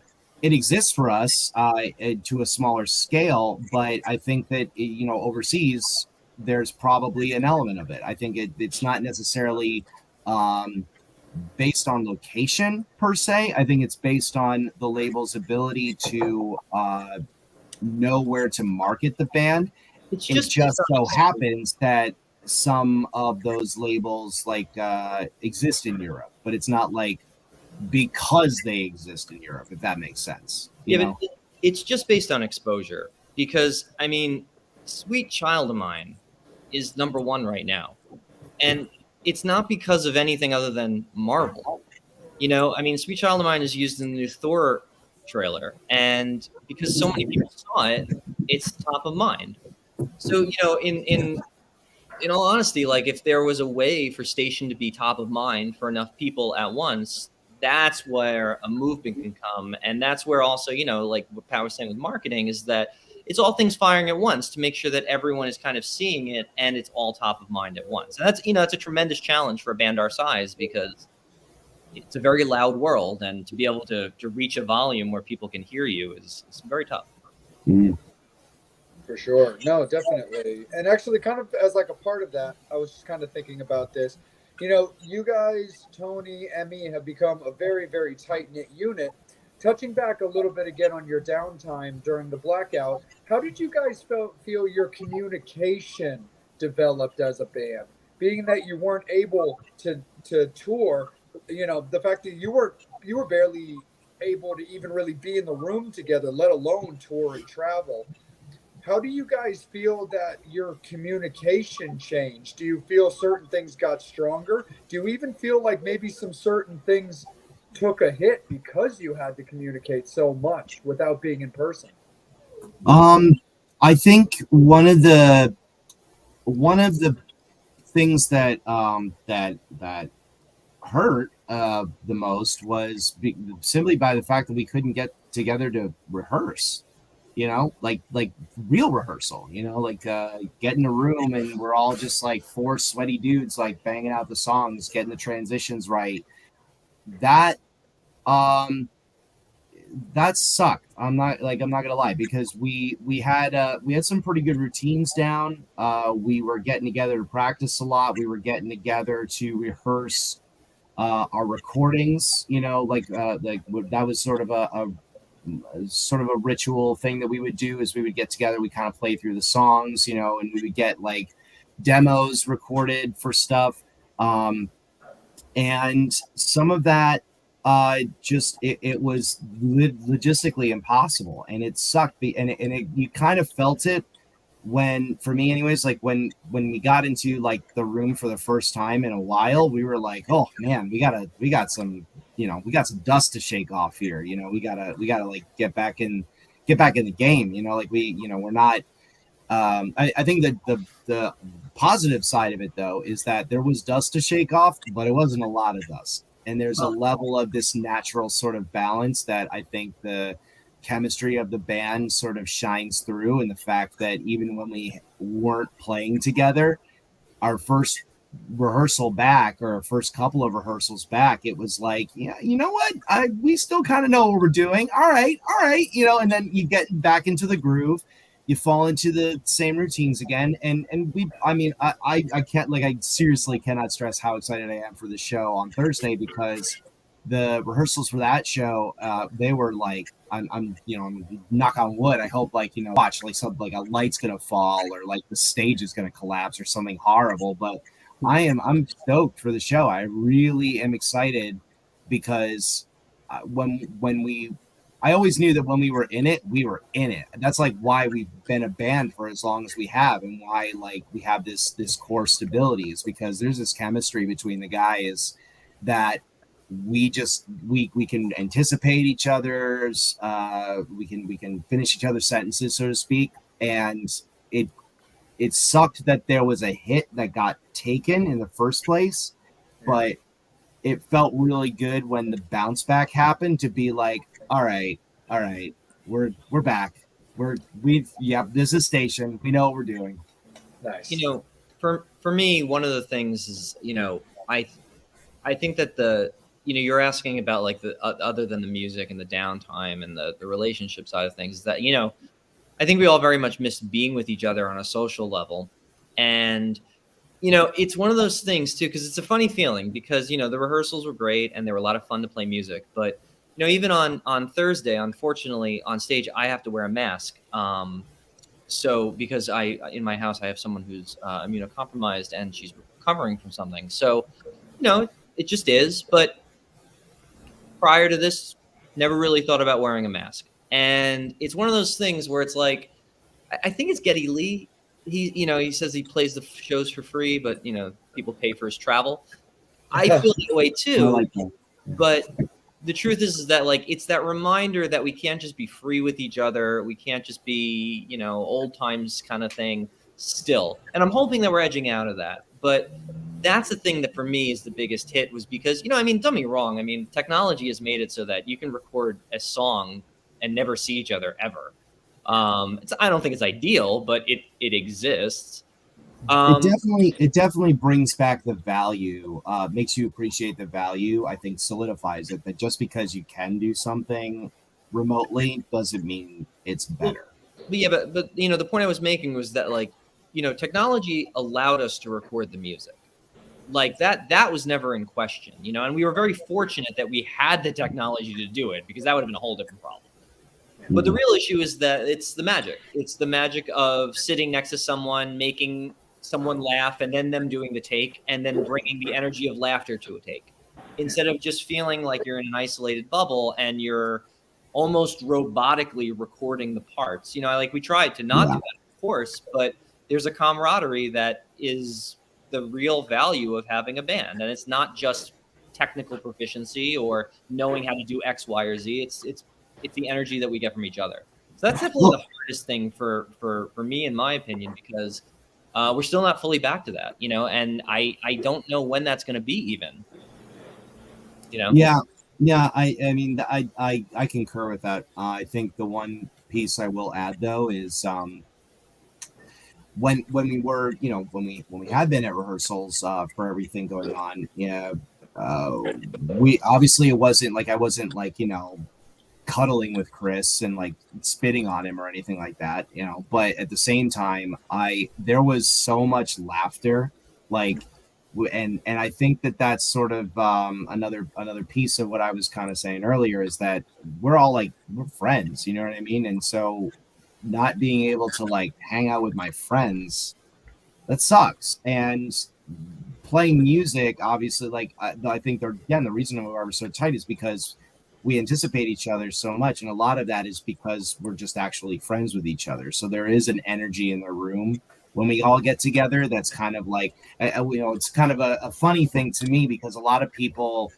it exists for us to a smaller scale, but I think that overseas there's probably an element of it. I think it's not necessarily based on location per se. I think it's based on the label's ability to know where to market the band. It just so happens that some of those labels exist in Europe, but it's not like because they exist in Europe, if that makes sense. But it's just based on exposure, because I mean, Sweet Child of Mine is number one right now, and it's not because of anything other than Marvel. I mean, Sweet Child of Mine is used in the new Thor trailer, and because so many people saw it, it's top of mind. So in all honesty, like, if there was a way for Station to be top of mind for enough people at once, that's where a movement can come. And that's where also, like what Pat was saying with marketing, is that it's all things firing at once to make sure that everyone is kind of seeing it and it's all top of mind at once. And that's, it's a tremendous challenge for a band our size, because it's a very loud world, and to be able to reach a volume where people can hear you is very tough. For sure. No, definitely. And actually, kind of as like a part of that, I was just kind of thinking about this. You guys, Tony, Emmy, have become a very, very tight-knit unit. touching back a little bit again on your downtime during the blackout, how did you guys feel your communication developed as a band? Being that you weren't able to tour, the fact that you were barely able to even really be in the room together, let alone tour and travel. How do you guys feel that your communication changed? Do you feel certain things got stronger? Do you even feel like maybe some certain things took a hit because you had to communicate so much without being in person? I think one of the things that hurt the most was simply by the fact that we couldn't get together to rehearse. Like real rehearsal. Get in a room and we're all just like four sweaty dudes like banging out the songs, getting the transitions right. That um that sucked. I'm not gonna lie, because we had some pretty good routines down. We were getting together to practice a lot. We were getting together to rehearse our recordings. That was sort of a ritual thing that we would do. Is we would get together, we kind of play through the songs, and we would get like demos recorded for stuff. And some of that it was logistically impossible, and it sucked. You kind of felt it when, for me anyways, like when we got into like the room for the first time in a while, we were like, oh man, we got some dust to shake off here. We gotta like get back in the game. We're not. I think that the positive side of it though is that there was dust to shake off, but it wasn't a lot of dust. And there's a level of this natural sort of balance that I think the chemistry of the band sort of shines through, and the fact that even when we weren't playing together, our first rehearsal back, or our first couple of rehearsals back, it was like, yeah, you know what, we still kind of know what we're doing. All right, and then you get back into the groove, you fall into the same routines again, and I can't, like, I seriously cannot stress how excited I am for the show on Thursday, because the rehearsals for that show, they were like, I'm knock on wood, I hope, like, watch, like, something like a light's gonna fall, or like the stage is gonna collapse or something horrible. But I'm stoked for the show. I really am excited, because I always knew that when we were in it, we were in it. That's like why we've been a band for as long as we have, and why like we have this core stability, is because there's this chemistry between the guys that we can anticipate each other's, we can finish each other's sentences, so to speak. And it sucked that there was a hit that got taken in the first place, but it felt really good when the bounce back happened, to be like, all right, we're back. This is station. We know what we're doing. Nice. For me, one of the things is, I think that you're asking about like the other than the music and the downtime and the relationship side of things, is that, I think we all very much miss being with each other on a social level. And, it's one of those things too, because it's a funny feeling, because, the rehearsals were great and they were a lot of fun to play music. But, even on Thursday, unfortunately, on stage, I have to wear a mask. So because in my house, I have someone who's immunocompromised, and she's recovering from something. So, it just is. But prior to this, never really thought about wearing a mask. And it's one of those things where it's like, I think it's Geddy Lee. He says he plays the shows for free, but people pay for his travel. I feel that way too. I like that. But the truth is that, like, it's that reminder that we can't just be free with each other. We can't just be, old times kind of thing still. And I'm hoping that we're edging out of that. But that's the thing that for me is the biggest hit, was because, don't get me wrong. Technology has made it so that you can record a song and never see each other ever. I don't think it's ideal, but it exists. It definitely brings back the value, makes you appreciate the value. I think solidifies it, that just because you can do something remotely doesn't mean it's better. But the point I was making was that, like, technology allowed us to record the music. like that was never in question, you know, and we were very fortunate that we had the technology to do it, because that would have been a whole different problem. But the real issue is that it's the magic. It's the magic of sitting next to someone, making someone laugh, and then them doing the take, and then bringing the energy of laughter to a take, instead of just feeling like you're in an isolated bubble and you're almost robotically recording the parts. You know, like we tried to not do that, of course, but there's a camaraderie that is the real value of having a band, and it's not just technical proficiency or knowing how to do X, Y, or Z. It's the energy that we get from each other. So that's definitely the hardest thing for me, in my opinion, because we're still not fully back to that, you know, and I don't know when that's going to be even, you know? Yeah. I mean, I concur with that. I think the one piece I will add though is, when we were, you know, when we had been at rehearsals for everything going on, we obviously, it wasn't like, I wasn't like, you know, cuddling with Chris and like spitting on him or anything like that, you know, but at the same time, there was so much laughter, like, and I think that's sort of another piece of what I was kind of saying earlier, is that we're all like, we're friends, you know what I mean? And so not being able to like hang out with my friends, that sucks. And playing music, obviously, like I think the reason why we're so tight is because we anticipate each other so much, and a lot of that is because we're just actually friends with each other. So there is an energy in the room when we all get together that's kind of like, you know, it's kind of a funny thing to me, because a lot of people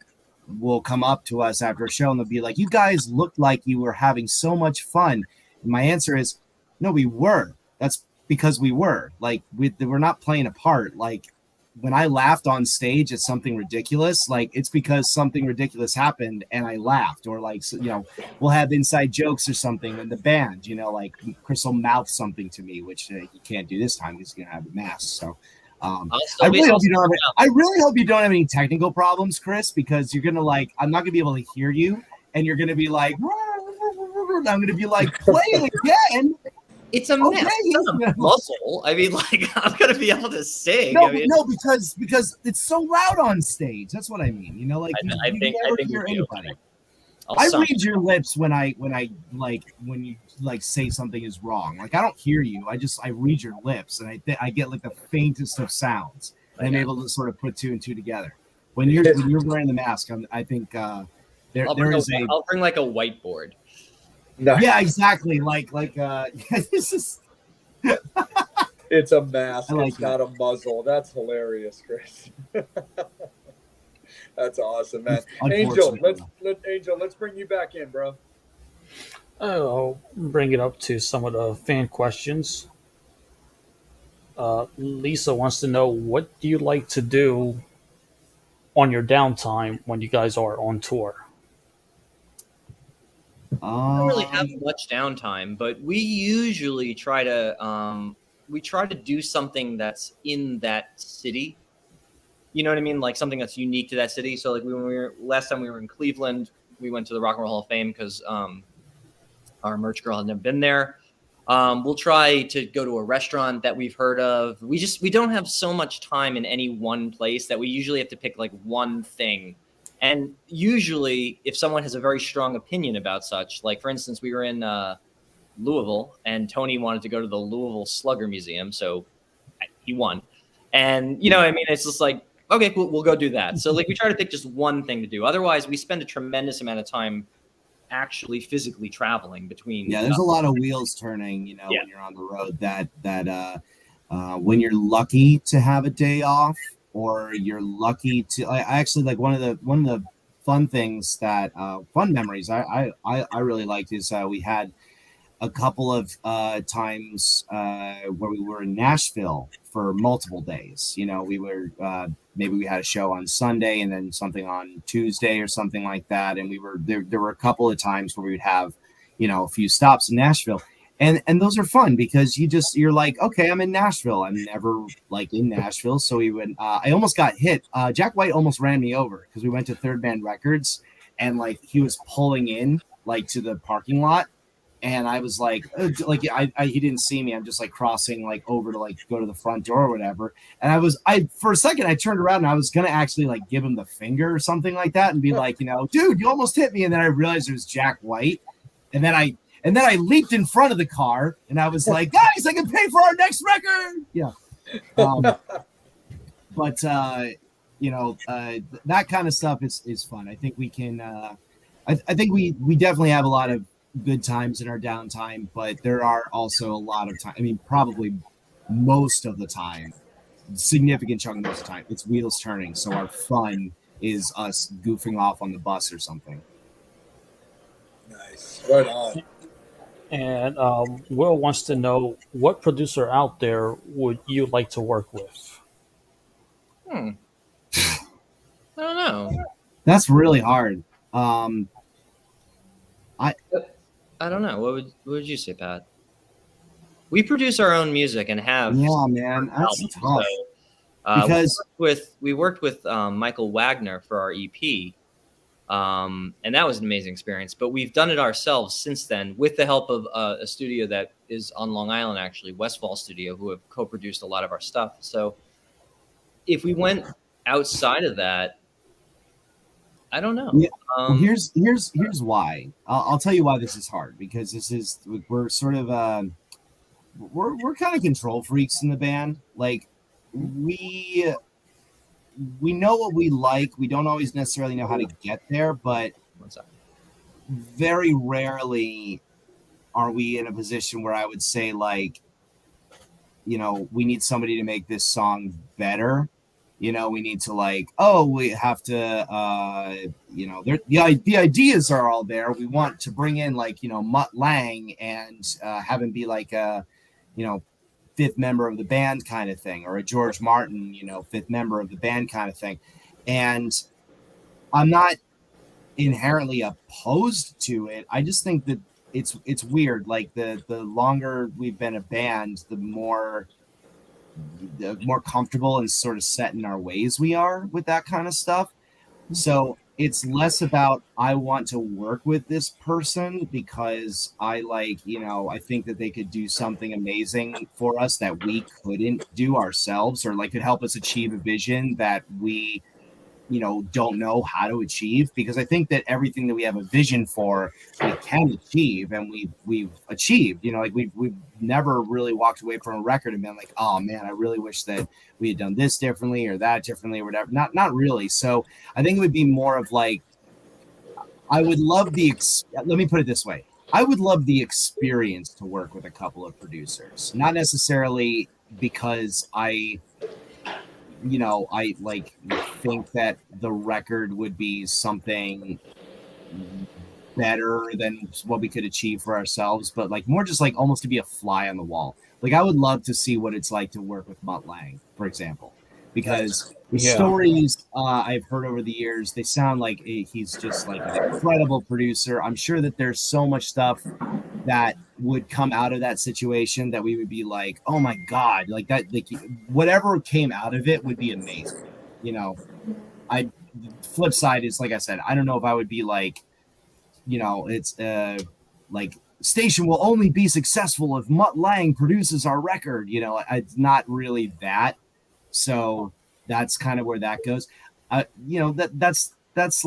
will come up to us after a show and they'll be like, you guys looked like you were having so much fun. And my answer is, no, we were. That's because we were. Like, we're not playing a part. Like, when I laughed on stage at something ridiculous, like, it's because something ridiculous happened and I laughed. Or like, so, you know, we'll have inside jokes or something in the band, you know, like Chris will mouth something to me, which he can't do this time. He's going to have a mask. So I really hope you don't have any technical problems, Chris, because you're going to like, I'm not going to be able to hear you, and you're going to be like, I'm going to be like, play it again. It's a mess. It's not a muscle. I mean, like, I'm gonna be able to sing. No, I mean, no, because it's so loud on stage. That's what I mean. You know, like I think hear anybody. Okay. I read your lips when you like say something is wrong. Like, I don't hear you. I read your lips, and I get like the faintest of sounds. And I'm able to sort of put two and two together. When you're wearing the mask, I think I'll bring like a whiteboard. No. Yeah, exactly. Like this is. It's a mask. Like it's not a muzzle. That's hilarious, Chris. That's awesome, man. Angel, let's bring you back in, bro. I'll bring it up to some of the fan questions. Lisa wants to know, what do you like to do on your downtime when you guys are on tour? We don't really have much downtime, but we usually try to do something that's in that city. You know what I mean? Like something that's unique to that city. So like last time we were in Cleveland, we went to the Rock and Roll Hall of Fame because our merch girl had never been there. We'll try to go to a restaurant that we've heard of. We don't have so much time in any one place that we usually have to pick like one thing. And usually, if someone has a very strong opinion about such, like for instance, we were in Louisville, and Tony wanted to go to the Louisville Slugger Museum, so he won. And you know, I mean, it's just like, okay, cool, we'll go do that. So like, we try to pick just one thing to do. Otherwise, we spend a tremendous amount of time actually physically traveling between. Yeah, there's a lot of wheels turning, you know, when you're on the road. That when you're lucky to have a day off, or you're lucky to, I actually like one of the fun things that fun memories I really liked is we had a couple of times where we were in Nashville for multiple days. You know, we were maybe we had a show on Sunday and then something on Tuesday or something like that, and we were there were a couple of times where we would have, you know, a few stops in Nashville. And those are fun because you're like, okay, I'm in Nashville. I'm never like in Nashville. So we went, I almost got hit. Jack White almost ran me over because we went to Third Man Records, and like he was pulling in like to the parking lot, And I was like he didn't see me. I'm just like crossing like over to like go to the front door or whatever. And I for a second I turned around and I was gonna actually like give him the finger or something like that and be like, dude, you almost hit me. And then I realized it was Jack White. And then I leaped in front of the car and I was like, guys, I can pay for our next record. Yeah. But that kind of stuff is fun. I think we can I think we definitely have a lot of good times in our downtime, but there are also a lot of time. I mean, probably most of the time, significant chunk of most of the time, it's wheels turning. So our fun is us goofing off on the bus or something. Nice. Right on. And Will wants to know, what producer out there would you like to work with? I don't know. That's really hard. I don't know. What would you say, Pat? We produce our own music and have. Yeah, man, that's albums, tough. So, Because we worked with Michael Wagner for our EP, and that was an amazing experience. But we've done it ourselves since then, with the help of a studio that is on Long Island, actually, Westfall Studio, who have co-produced a lot of our stuff. So if we went outside of that, I don't know. Yeah. Well, here's why. I'll tell you why this is hard, because we're sort of we're kind of control freaks in the band. Like we know what we like. We don't always necessarily know how to get there, but very rarely are we in a position where I would say like, we need somebody to make this song better. We need to we have to, the ideas are all there. We want to bring in Mutt Lange and have him be like a, fifth member of the band kind of thing, or a George Martin, fifth member of the band kind of thing. And I'm not inherently opposed to it. I just think that it's weird. Like the longer we've been a band, the more comfortable and sort of set in our ways we are with that kind of stuff. So it's less about I want to work with this person because I think that they could do something amazing for us that we couldn't do ourselves, or could help us achieve a vision that we don't know how to achieve, because I think that everything that we have a vision for, we can achieve, and we've achieved. We've never really walked away from a record and been like, oh man, I really wish that we had done this differently or that differently or whatever. Not really. So I think it would be more of like, I would love let me put it this way. I would love the experience to work with a couple of producers, not necessarily because I think that the record would be something better than what we could achieve for ourselves, but more just almost to be a fly on the wall. I would love to see what it's like to work with Mutt Lange, for example, because the stories I've heard over the years, they sound like he's just an incredible producer. I'm sure that there's so much stuff that would come out of that situation that we would be like, oh my God, whatever came out of it would be amazing. Flip side is, like I said, I don't know if I would be it's station will only be successful if Mutt Lange produces our record. It's not really that. So that's kind of where that goes. That's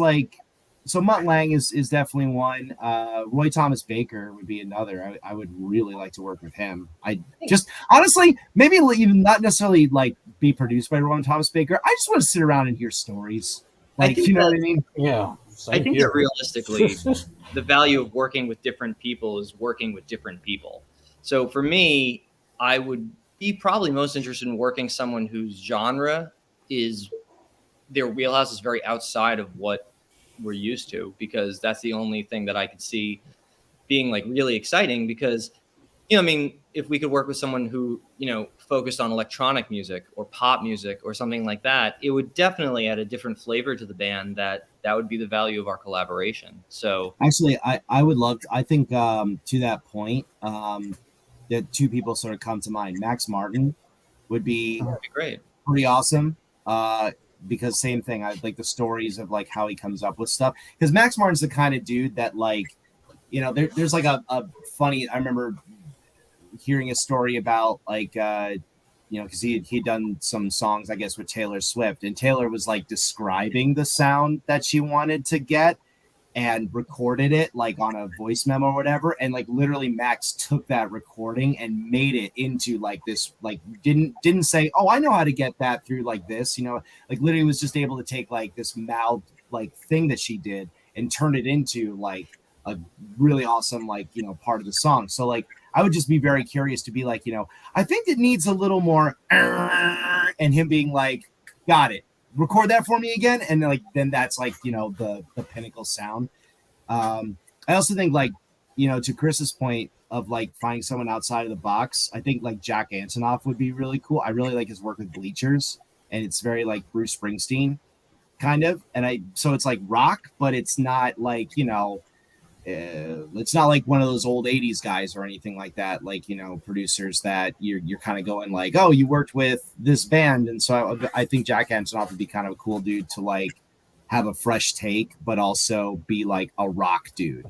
so Mutt Lange is definitely one. Roy Thomas Baker would be another. I would really like to work with him. I just honestly, maybe even not necessarily be produced by Roy Thomas Baker. I just want to sit around and hear stories. What I mean? Yeah. I think that realistically, the value of working with different people is working with different people. So for me, I would be probably most interested in working someone whose genre is, their wheelhouse is very outside of what we're used to, because that's the only thing that I could see being really exciting. Because if we could work with someone who focused on electronic music or pop music or something like that, it would definitely add a different flavor to the band. That would be the value of our collaboration. So actually, I would love to, I think to that point, that two people sort of come to mind. Max Martin would be great, pretty awesome. Because same thing, I like the stories of how he comes up with stuff. Because Max Martin's the kind of dude that there's like a funny. I remember hearing a story about like because he'd done some songs, I guess, with Taylor Swift, and Taylor was like describing the sound that she wanted to get and recorded it like on a voice memo or whatever, and like literally Max took that recording and made it into like this, like didn't say, oh, I know how to get that through like this, like literally was just able to take like this mouth like thing that she did and turn it into like a really awesome like part of the song. So like I would just be very curious to be like, I think it needs a little more and him being like, got it, record that for me again, and then that's like the pinnacle sound. I also think like to Chris's point of like finding someone outside of the box, I think like Jack Antonoff would be really cool. I really like his work with Bleachers, and it's very like Bruce Springsteen kind of, so it's like rock, but it's not like it's not like one of those old 80s guys or anything like that, like producers that you're kind of going like, oh, you worked with this band. And so I think Jack Antonoff would be kind of a cool dude to like have a fresh take, but also be like a rock dude,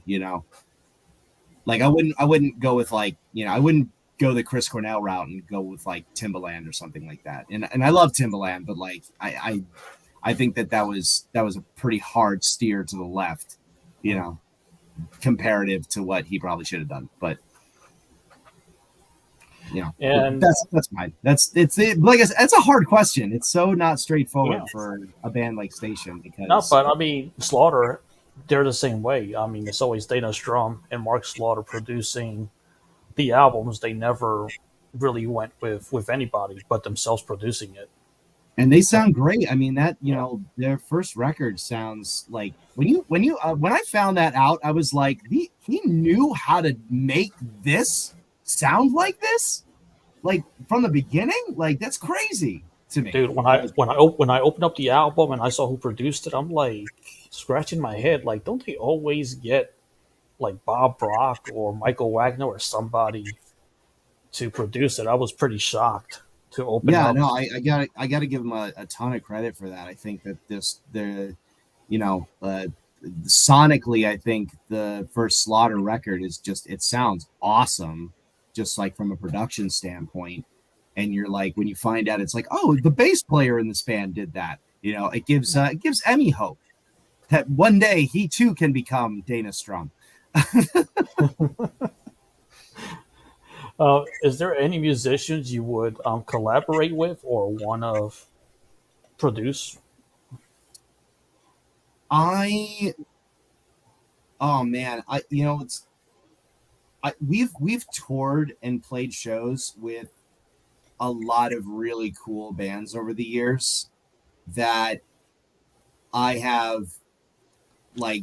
like I wouldn't go with like I wouldn't go the Chris Cornell route and go with like Timbaland or something like that. And I love Timbaland, but like I think that was a pretty hard steer to the left, comparative to what he probably should have done. But And that's mine. It's like I said, it's a hard question. It's so not straightforward for a band like Station, because no, but I mean, Slaughter, they're the same way. I mean, it's always Dana Strum and Mark Slaughter producing the albums. They never really went with anybody but themselves producing it. and they sound great. I mean, that their first record sounds like when I found that out, I was like, he knew how to make this sound like this, like from the beginning. Like that's crazy to me, Dude, when I opened up the album and I saw who produced it, I'm like scratching my head. Like, don't they always get like Bob Brock or Michael Wagner or somebody to produce it? I was pretty shocked to open Yeah, up. no, I gotta give him a ton of credit for that. I think that sonically, I think the first Slaughter record is just, it sounds awesome, just like from a production standpoint. And you're like, when you find out, it's like, oh, the bass player in this band did that. It gives Emmy hope that one day he too can become Dana Strum. Is there any musicians you would collaborate with or want to produce? Oh man, we've toured and played shows with a lot of really cool bands over the years that I have like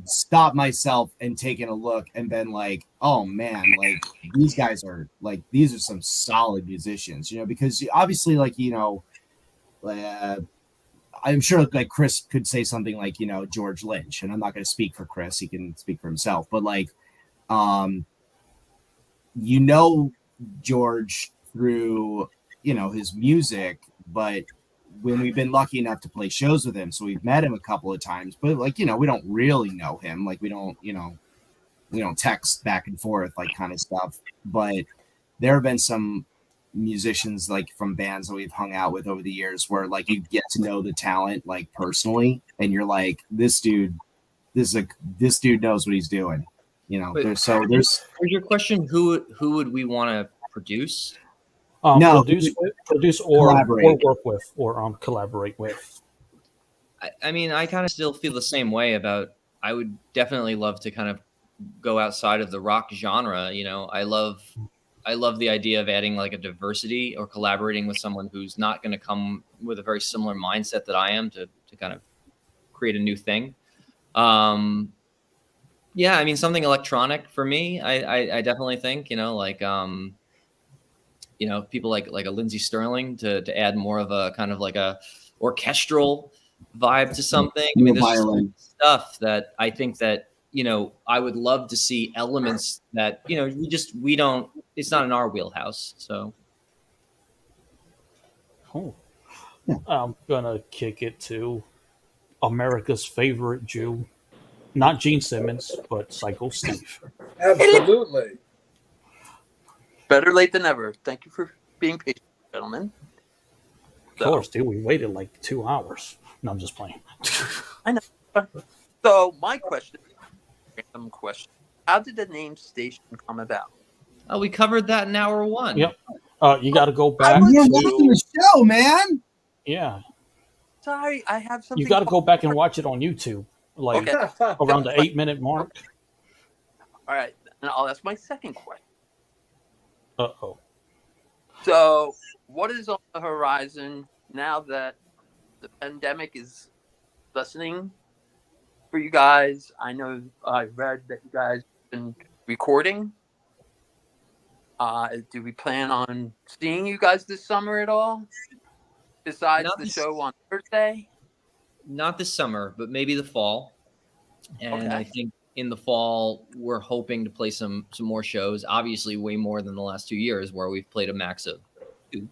stopped myself and taken a look and been like, oh man, like these guys are like, these are some solid musicians, because obviously like, I'm sure like Chris could say something like, George Lynch, and I'm not going to speak for Chris. He can speak for himself, but like, George through, his music, but when we've been lucky enough to play shows with him, so we've met him a couple of times, but like, we don't really know him. Like we don't text back and forth, like kind of stuff. But there have been some musicians like from bands that we've hung out with over the years where like you get to know the talent like personally, and you're like, this dude knows what he's doing. There's Was your question, who would we want to produce? No, produce or collaborate. work with or collaborate with. I mean, I kind of still feel the same way about. I would definitely love to kind of go outside of the rock genre. I love the idea of adding like a diversity or collaborating with someone who's not going to come with a very similar mindset that I am to kind of create a new thing. Yeah, I mean, something electronic for me. I definitely think people like a Lindsey Sterling to add more of a kind of like a orchestral vibe to something. I mean, there's some stuff that I think that, I would love to see elements that, we don't, it's not in our wheelhouse. So. Oh. I'm going to kick it to America's favorite Jew. Not Gene Simmons, but Psycho Steve. Absolutely. Better late than never. Thank you for being patient, gentlemen. Of course, dude. We waited like 2 hours. No, I'm just playing. I know. So my question, random question: how did the name station come about? Oh, we covered that in hour one. Yep. You got to go back You're would watching the show, man. Yeah, Sorry, I have something. you got to go back and watch it on YouTube, like Okay. around the 8-minute mark. All right, and I'll ask my second question. Uh-oh. So, what is on the horizon now that the pandemic is lessening for you guys? I know I read that you guys have been recording. Do we plan on seeing you guys this summer at all? Besides Not the this- show on Thursday? Not this summer, but maybe the fall. And Okay. I think in the fall we're hoping to play some more shows. Obviously, way more than the last 2 years, where we've played a max of 2.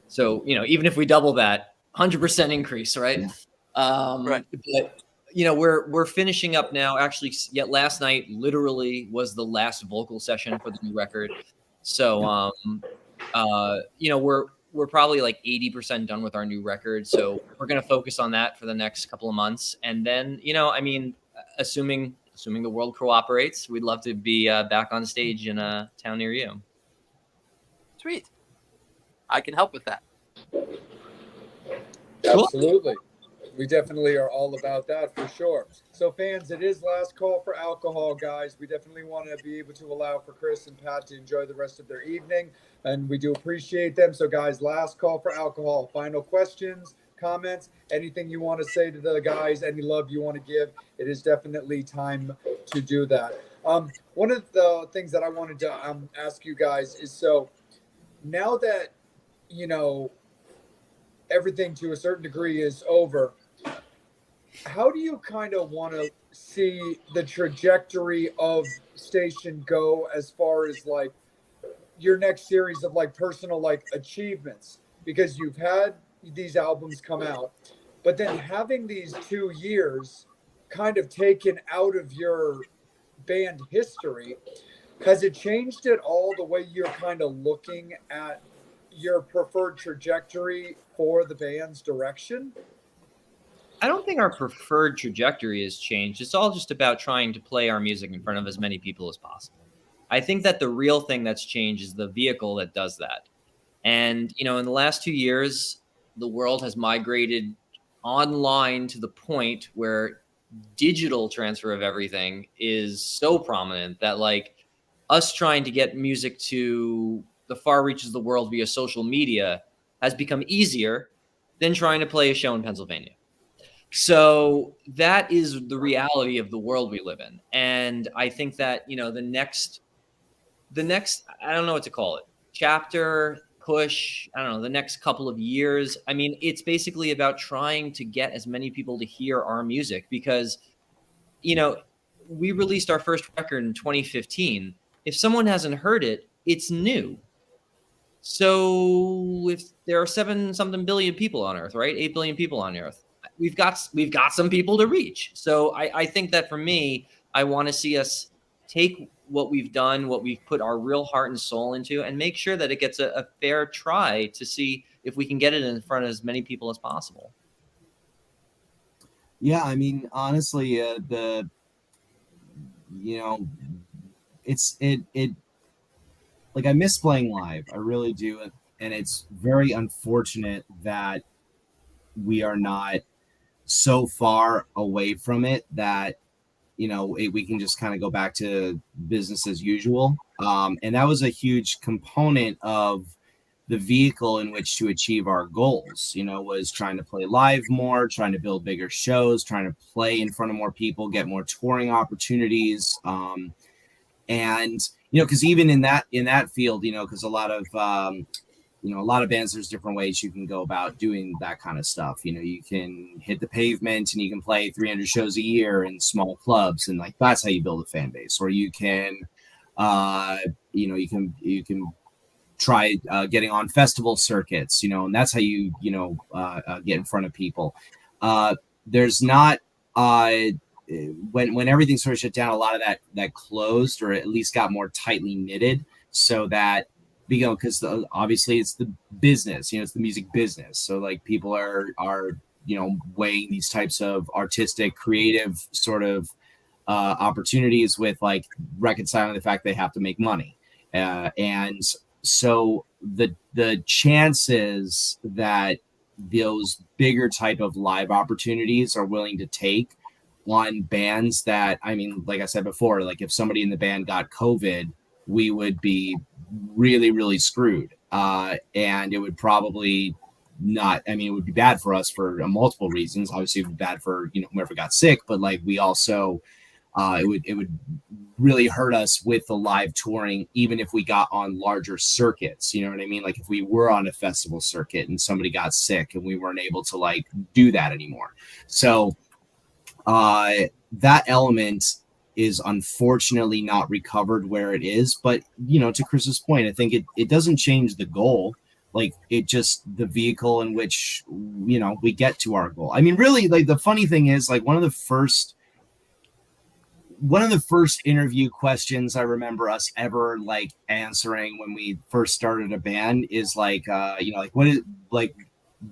So even if we double that, 100% increase, right? Right. But we're finishing up now. Actually, yet last night literally was the last vocal session for the new record. So we're probably like 80% done with our new record. So we're gonna focus on that for the next couple of months, and then assuming the world cooperates, we'd love to be back on stage in a town near you. Sweet. I can help with that. Absolutely. We definitely are all about that for sure. So fans, it is last call for alcohol, guys. We definitely want to be able to allow for Chris and Pat to enjoy the rest of their evening, and we do appreciate them. So guys, last call for alcohol. Final questions, comments, anything you want to say to the guys, any love you want to give, it is definitely time to do that. One of the things that I wanted to ask you guys is, so now that everything to a certain degree is over, how do you kind of want to see the trajectory of Station go as far as like your next series of like personal like achievements? Because you've had these albums come out, but then having these 2 years kind of taken out of your band history, has it changed at all the way you're kind of looking at your preferred trajectory for the band's direction? I don't think our preferred trajectory has changed. It's all just about trying to play our music in front of as many people as possible. I think that the real thing that's changed is the vehicle that does that. And, in the last 2 years, the world has migrated online to the point where digital transfer of everything is so prominent that like us trying to get music to the far reaches of the world via social media has become easier than trying to play a show in Pennsylvania. So that is the reality of the world we live in. And I think that, the next, I don't know what to call it, chapter, push, I don't know, the next couple of years. I mean, it's basically about trying to get as many people to hear our music because, we released our first record in 2015. If someone hasn't heard it, it's new. So if there are 7-something billion people on Earth, right? 8 billion people on Earth, we've got some people to reach. So I think that for me, I want to see us take what we've done, what we've put our real heart and soul into, and make sure that it gets a fair try to see if we can get it in front of as many people as possible. Yeah, I mean, honestly, it like I miss playing live. I really do. And it's very unfortunate that we are not so far away from it that, we can just kind of go back to business as usual. And that was a huge component of the vehicle in which to achieve our goals, was trying to play live more, trying to build bigger shows, trying to play in front of more people, get more touring opportunities. And because even in that field, because a lot of bands, there's different ways you can go about doing that kind of stuff. You can hit the pavement and you can play 300 shows a year in small clubs, and like that's how you build a fan base. Or you can, you can try getting on festival circuits, and that's how you get in front of people. There's not when everything sort of shut down, a lot of that closed, or at least got more tightly knitted, so that, because obviously it's the business, it's the music business, so like people are weighing these types of artistic, creative sort of opportunities with like reconciling the fact they have to make money, and so the chances that those bigger type of live opportunities are willing to take on bands that, I mean, like I said before, like if somebody in the band got COVID, we would be really, really screwed. And it would probably not, I mean, it would be bad for us for multiple reasons. Obviously, it would be bad for, whoever got sick, but like we also, it would really hurt us with the live touring, even if we got on larger circuits. You know what I mean? Like if we were on a festival circuit and somebody got sick and we weren't able to like do that anymore. So that element is unfortunately not recovered where it is. But, to Chris's point, I think it doesn't change the goal. Like it just the vehicle in which, we get to our goal. I mean, really, like the funny thing is, like one of the first interview questions I remember us ever like answering when we first started a band is like,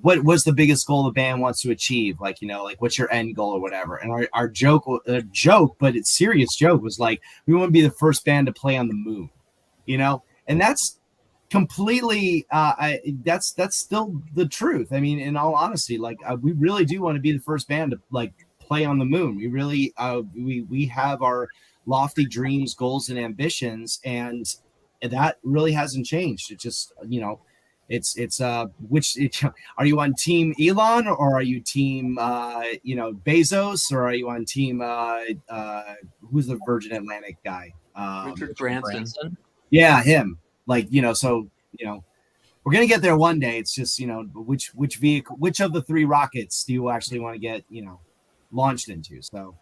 what was the biggest goal the band wants to achieve? Like, like what's your end goal or whatever. And our joke, but it's serious joke, was like, we want to be the first band to play on the moon, and that's completely, that's still the truth. I mean, in all honesty, like we really do want to be the first band to like play on the moon. We really, we have our lofty dreams, goals, and ambitions, and that really hasn't changed. It just, it's which are you on team Elon, or are you team Bezos, or are you on team who's the Virgin Atlantic guy, Richard Branson? Yeah, him. Like, so we're gonna get there one day. It's just, which vehicle, which of the three rockets do you actually want to get launched into? So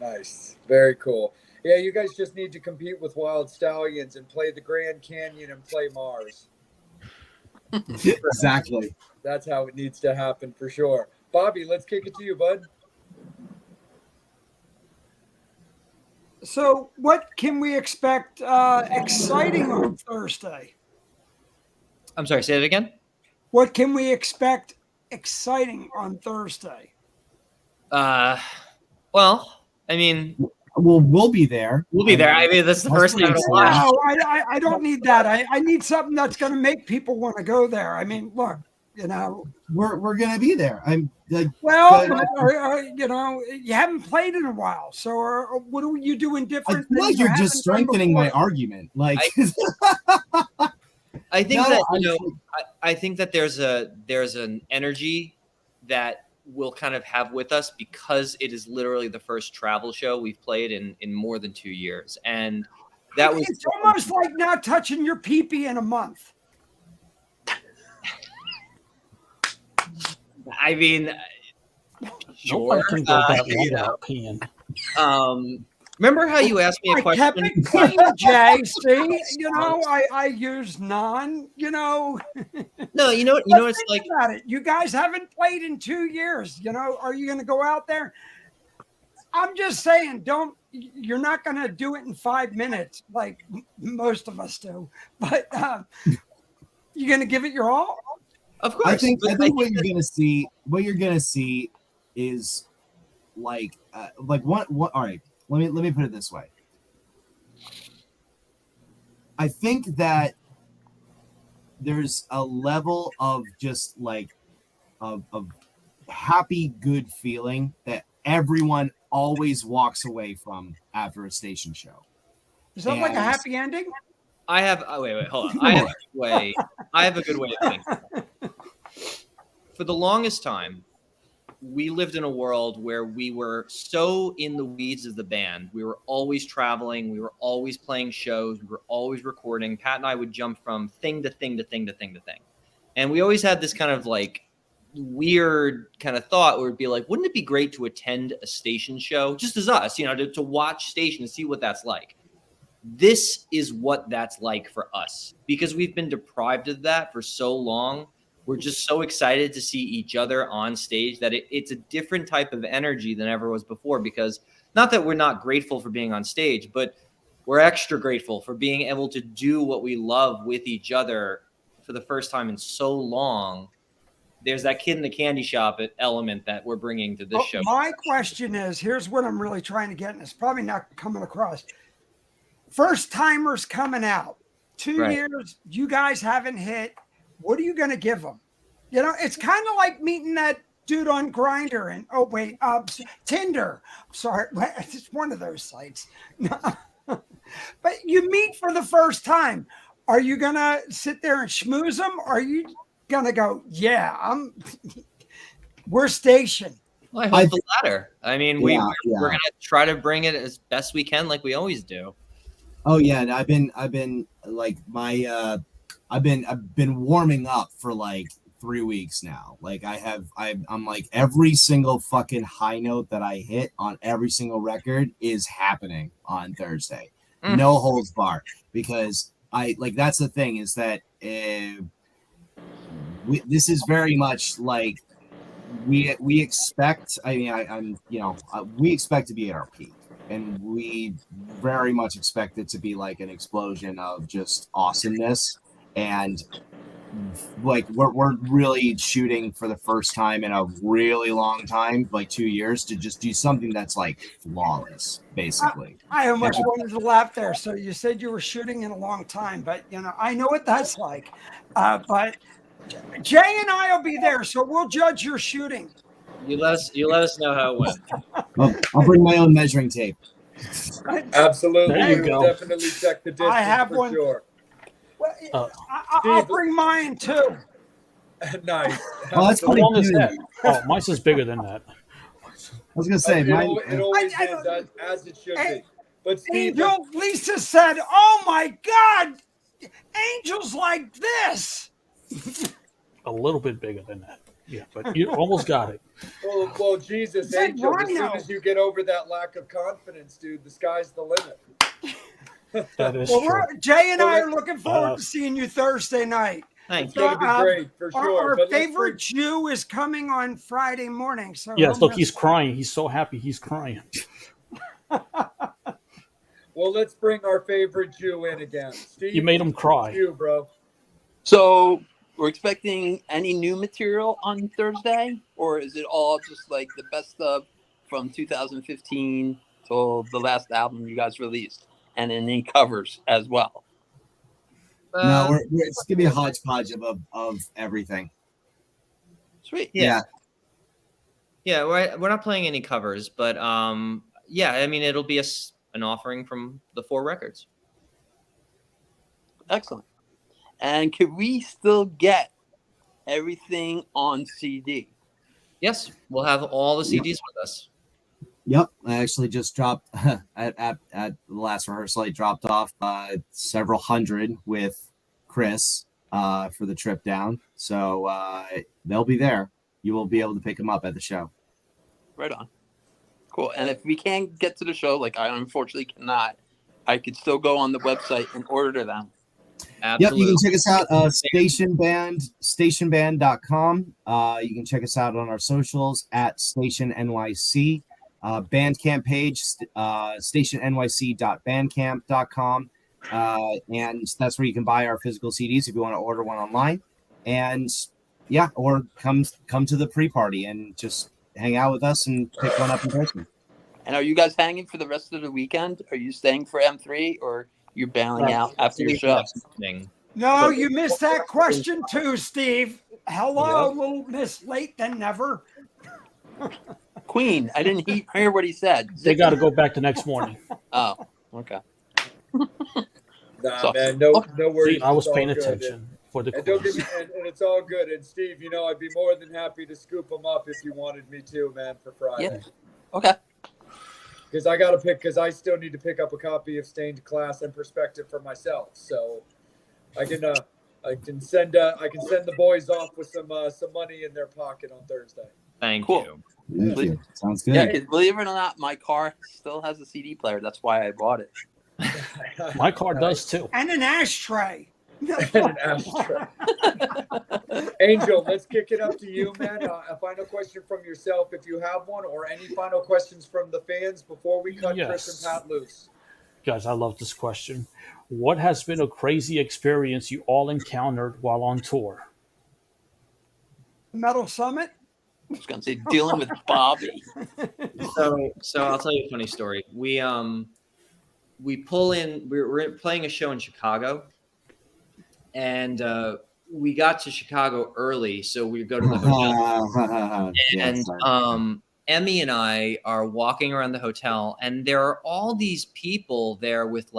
nice, very cool. Yeah, you guys just need to compete with Wild Stallions and play the Grand Canyon and play Mars. Exactly. That's how it needs to happen for sure. Bobby, let's kick it to you, bud. So what can we expect exciting on Thursday? I'm sorry, say it again. What can we expect exciting on Thursday? Well, I mean, we'll be there. We'll be there. I mean, that's the first time in a while. No, I don't need that. I need something that's going to make people want to go there. I mean, look, we're going to be there. I'm like, well, you haven't played in a while. So what are you doing different? I feel like you're just strengthening my argument. Like, I think I think that there's an energy that we'll kind of have with us because it is literally the first travel show we've played in more than 2 years. And that was, it's almost like not touching your pee-pee in a month. I mean, sure. Can go that long without peeing. Remember how you asked me a question? I kept it clean, Jay. See, I use none. No, it's like about it. You guys haven't played in 2 years. Are you going to go out there? I'm just saying, you're not going to do it in 5 minutes like most of us do. But you're going to give it your all. Of course. I think what you're going to see is like what. All right. Let me put it this way. I think that there's a level of just like of happy, good feeling that everyone always walks away from after a station show. Is that like a happy ending? I have. Oh, wait, hold on. I have a good way of thinking. For the longest time, we lived in a world where we were so in the weeds of the band. We were always traveling. We were always playing shows. We were always recording. Pat and I would jump from thing to thing to thing to thing to thing. And we always had this kind of like weird kind of thought where it'd be like, wouldn't it be great to attend a station show just as us, to watch station and see what that's like? This is what that's like for us because we've been deprived of that for so long. we're just so excited to see each other on stage that it's a different type of energy than ever was before. Because not that we're not grateful for being on stage, but we're extra grateful for being able to do what we love with each other for the first time in so long. There's that kid in the candy shop element that we're bringing to this show. My question is, here's what I'm really trying to get, and it's probably not coming across. First timers coming out, 2 Right. years, you guys haven't hit. What are you going to give them? You know, it's kind of like meeting that dude on Grindr and Tinder. Sorry, it's one of those sites. But you meet for the first time. Are you going to sit there and schmooze them? Or are you going to go, yeah, we're stationed? Well, I hope the latter. I mean, we're going to try to bring it as best we can, like we always do. Oh yeah, and I've been like I've been warming up for like 3 weeks now. Like I'm like every single fucking high note that I hit on every single record is happening on Thursday. No holds barred, because that's the thing, is that this is very much like we expect. I mean, we expect to be at our peak, and we very much expect it to be like an explosion of just awesomeness. And like we're really shooting for the first time in a really long time, like 2 years, to just do something that's like flawless, basically. I almost wanted to laugh there. So you said you were shooting in a long time, but I know what that's like. But Jay and I will be there, so we'll judge your shooting. You let us know how it went. I'll bring my own measuring tape. Absolutely. There you We will go. definitely check the distance. I have for one. sure. Well, I'll bring mine too. Nice. Oh, that's How pretty long is good. that? Oh, mine's is bigger than that. I was gonna say, It always I is, as it should be. But Steve, Angel, Lisa said, "Oh my God, Angel's like this." A little bit bigger than that. Yeah, but you almost got it. well, Jesus, It's like Angel, as soon Rhino. as you get over that lack of confidence, dude, the sky's the limit. That is Well, true. Jay and I are looking forward to seeing you Thursday night. Thank It's you. going to be great, for sure. Our But let's favorite bring- Jew is coming on Friday morning. So Yes, look, he's crying. He's so happy. He's crying. Well, let's bring our favorite Jew in again. Steve, You made him cry. you, bro. So we're expecting any new material on Thursday, or is it all just like the best stuff from 2015 till the last album you guys released, and any covers as well? No, it's gonna be a hodgepodge of everything. Sweet. Yeah, we're not playing any covers, but yeah, I mean, it'll be an offering from the 4 records. Excellent. And can we still get everything on CD? Yes, we'll have all the CDs with us. Yep, I actually just dropped at the last rehearsal. I dropped off several hundred with Chris for the trip down, so they'll be there. You will be able to pick them up at the show. Right on. Cool. And if we can't get to the show, like I unfortunately cannot, I could still go on the website and order them. Absolutely. Yep, you can check us out, stationband.com. You can check us out on our socials at Station NYC. Bandcamp page, stationnyc.bandcamp.com. And that's where you can buy our physical CDs if you want to order one online. And yeah, or come to the pre-party and just hang out with us and pick one up in person. And are you guys hanging for the rest of the weekend? Are you staying for M3, or you're bailing out after your show? No, you missed that question too, Steve. Hello, little Miss Late Than Never. Queen, I didn't hear what he said. They got to go back the next morning. Oh, okay. Nah, So- man, no worries. See, I was It's all paying good. attention for the And don't quiz. get me, and it's all good. And Steve, I'd be more than happy to scoop them up if you wanted me to, man, for Friday. Yeah. Okay. Because I still need to pick up a copy of Stained Class and Perspective for myself. So I can send the boys off with some money in their pocket on Thursday. Thank Cool. you. Thank you. Sounds good. Yeah, because believe it or not, my car still has a CD player. That's why I bought it. My car does too. And an ashtray. and an ashtray. Angel, let's kick it up to you, man. A final question from yourself, if you have one, or any final questions from the fans before we cut Chris and Pat loose. Guys, I love this question. What has been a crazy experience you all encountered while on tour? Metal Summit. I was gonna say dealing with Bobby. So I'll tell you a funny story. We pull in. We're playing a show in Chicago, and we got to Chicago early, so we go to the hotel. And Emmy and I are walking around the hotel, and there are all these people there with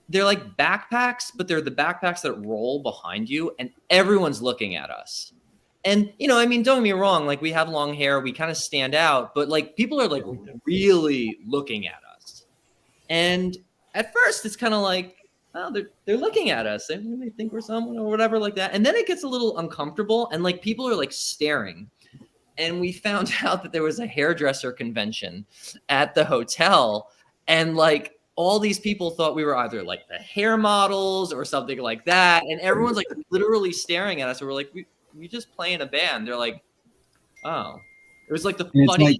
they're like backpacks, but they're the backpacks that roll behind you, and everyone's looking at us. And, I mean, don't get me wrong, we have long hair, we kind of stand out, but people are really looking at us. And at first it's kind of oh, they're looking at us. They think we're someone or whatever like that. And then it gets a little uncomfortable and people are staring. And we found out that there was a hairdresser convention at the hotel. And all these people thought we were either the hair models or something like that. And everyone's literally staring at us. And we're we just play in a band. They're oh, it was the funniest.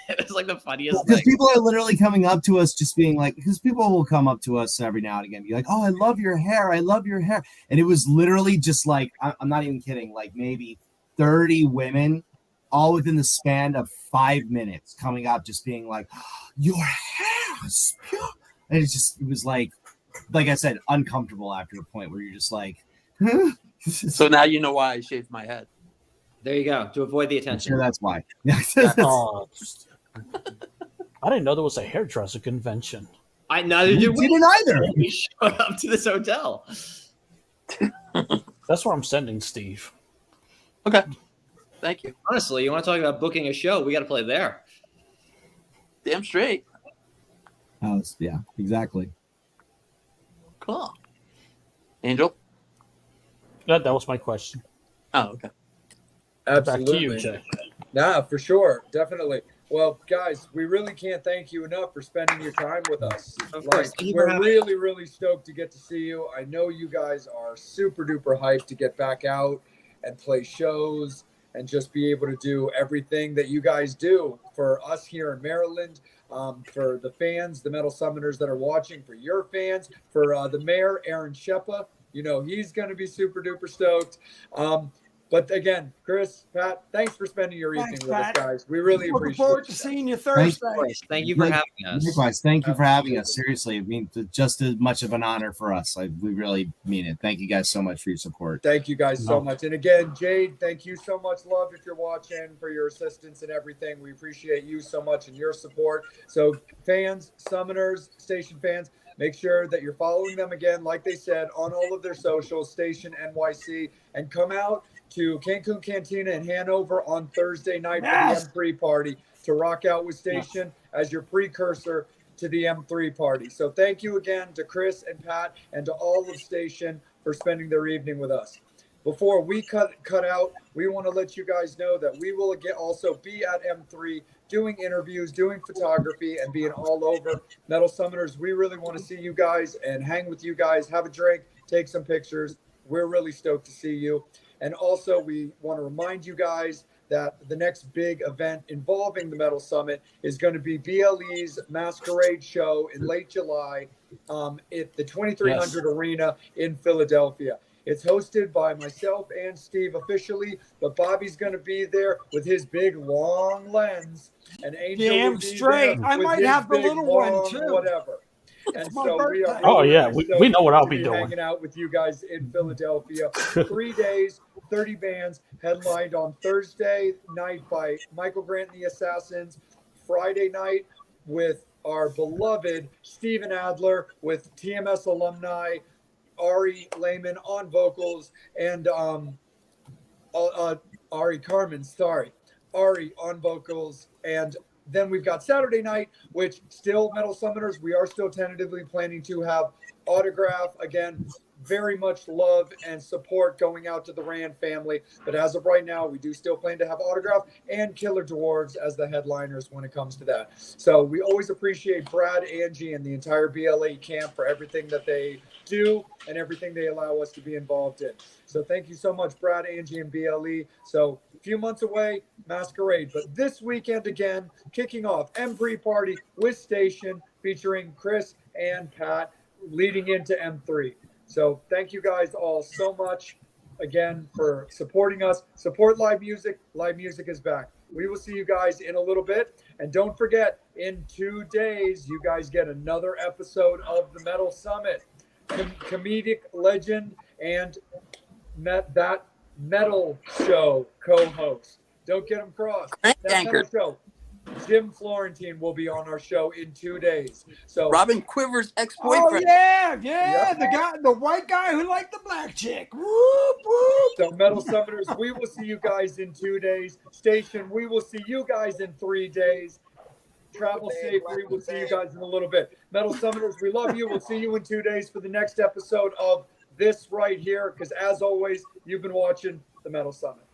It was the funniest because thing. People are literally coming up to us just being because people will come up to us every now and again, be oh, I love your hair. I love your hair. And it was literally just I'm not even kidding, maybe 30 women all within the span of 5 minutes coming up, just being your hair is pure. And it was like I said, uncomfortable after a point where you're just huh? So now you know why I shaved my head. There you go, to avoid the attention. I'm sure that's why. Oh, I didn't know there was a hairdresser convention. I neither did we. Didn't either. We showed up to this hotel. That's where I'm sending Steve. Okay. Thank you. Honestly, you want to talk about booking a show? We got to play there. Damn straight. Oh, yeah, exactly. Cool. Angel? That was my question. Oh, okay. Absolutely. Back to you, Jay. Nah, for sure. Definitely. Well, guys, we really can't thank you enough for spending your time with us. Of course. We're really, really stoked to get to see you. I know you guys are super duper hyped to get back out and play shows and just be able to do everything that you guys do for us here in Maryland, for the fans, the Metal Summoners that are watching, for your fans, for the mayor, Aaron Shepa. He's going to be super duper stoked. But again, Chris, Pat, thanks for spending your evening with us, guys. We really appreciate it. Looking forward to seeing you Thursday. Thank you for having us. Likewise, thank you for having us. Seriously, I mean, just as much of an honor for us. We really mean it. Thank you guys so much for your support. Thank you guys so much. And again, Jade, thank you so much, love, if you're watching, for your assistance and everything. We appreciate you so much and your support. So fans, summoners, station fans, make sure that you're following them again, like they said, on all of their socials, Station NYC, and come out to Cancun Cantina in Hanover on Thursday night for the M3 party to rock out with Station as your precursor to the M3 party. So thank you again to Chris and Pat and to all of Station for spending their evening with us. Before we cut out, we want to let you guys know that we will also be at M3 doing interviews, doing photography, and being all over. Metal Summoners, we really want to see you guys and hang with you guys, have a drink, take some pictures. We're really stoked to see you. And also, we want to remind you guys that the next big event involving the Metal Summit is going to be BLE's Masquerade show in late July at the 2300 Arena in Philadelphia. It's hosted by myself and Steve officially, but Bobby's going to be there with his big long lens, and Angel Damn will be straight. there I with might his have the big, little one, long too. Whatever. And my so we are birthday. Oh, yeah, really we know what I'll stoked be to doing. hanging out with you guys in Philadelphia. 3 days, 30 bands, headlined on Thursday night by Michael Grant and the Assassins, Friday night with our beloved Steven Adler with TMS alumni, Ari Lehman on vocals, and Ari Carmen, Ari on vocals. And then we've got Saturday night, which still Metal Summoners, we are still tentatively planning to have Autograph. Again, very much love and support going out to the Rand family. But as of right now, we do still plan to have Autograph and Killer Dwarves as the headliners when it comes to that. So we always appreciate Brad, Angie, and the entire BLE camp for everything that they do and everything they allow us to be involved in. So thank you so much, Brad, Angie, and BLE. So a few months away, Masquerade. But this weekend again, kicking off M3 Party with Station featuring Chris and Pat leading into M3. So thank you guys all so much again for supporting us. Support live music. Live music is back. We will see you guys in a little bit. And don't forget, in 2 days, you guys get another episode of the Metal Summit. Comedic legend and that metal show co-host. Don't get them crossed. That metal show. Jim Florentine will be on our show in 2 days. So Robin Quiver's ex-boyfriend. Oh yeah, the white guy who liked the black chick. Whoop, whoop. So Metal Summoners, we will see you guys in 2 days. Station, we will see you guys in 3 days. Travel safely. We'll see you guys in a little bit. Metal Summoners, we love you. We'll see you in 2 days for the next episode of this right here. Because as always, you've been watching the Metal Summit.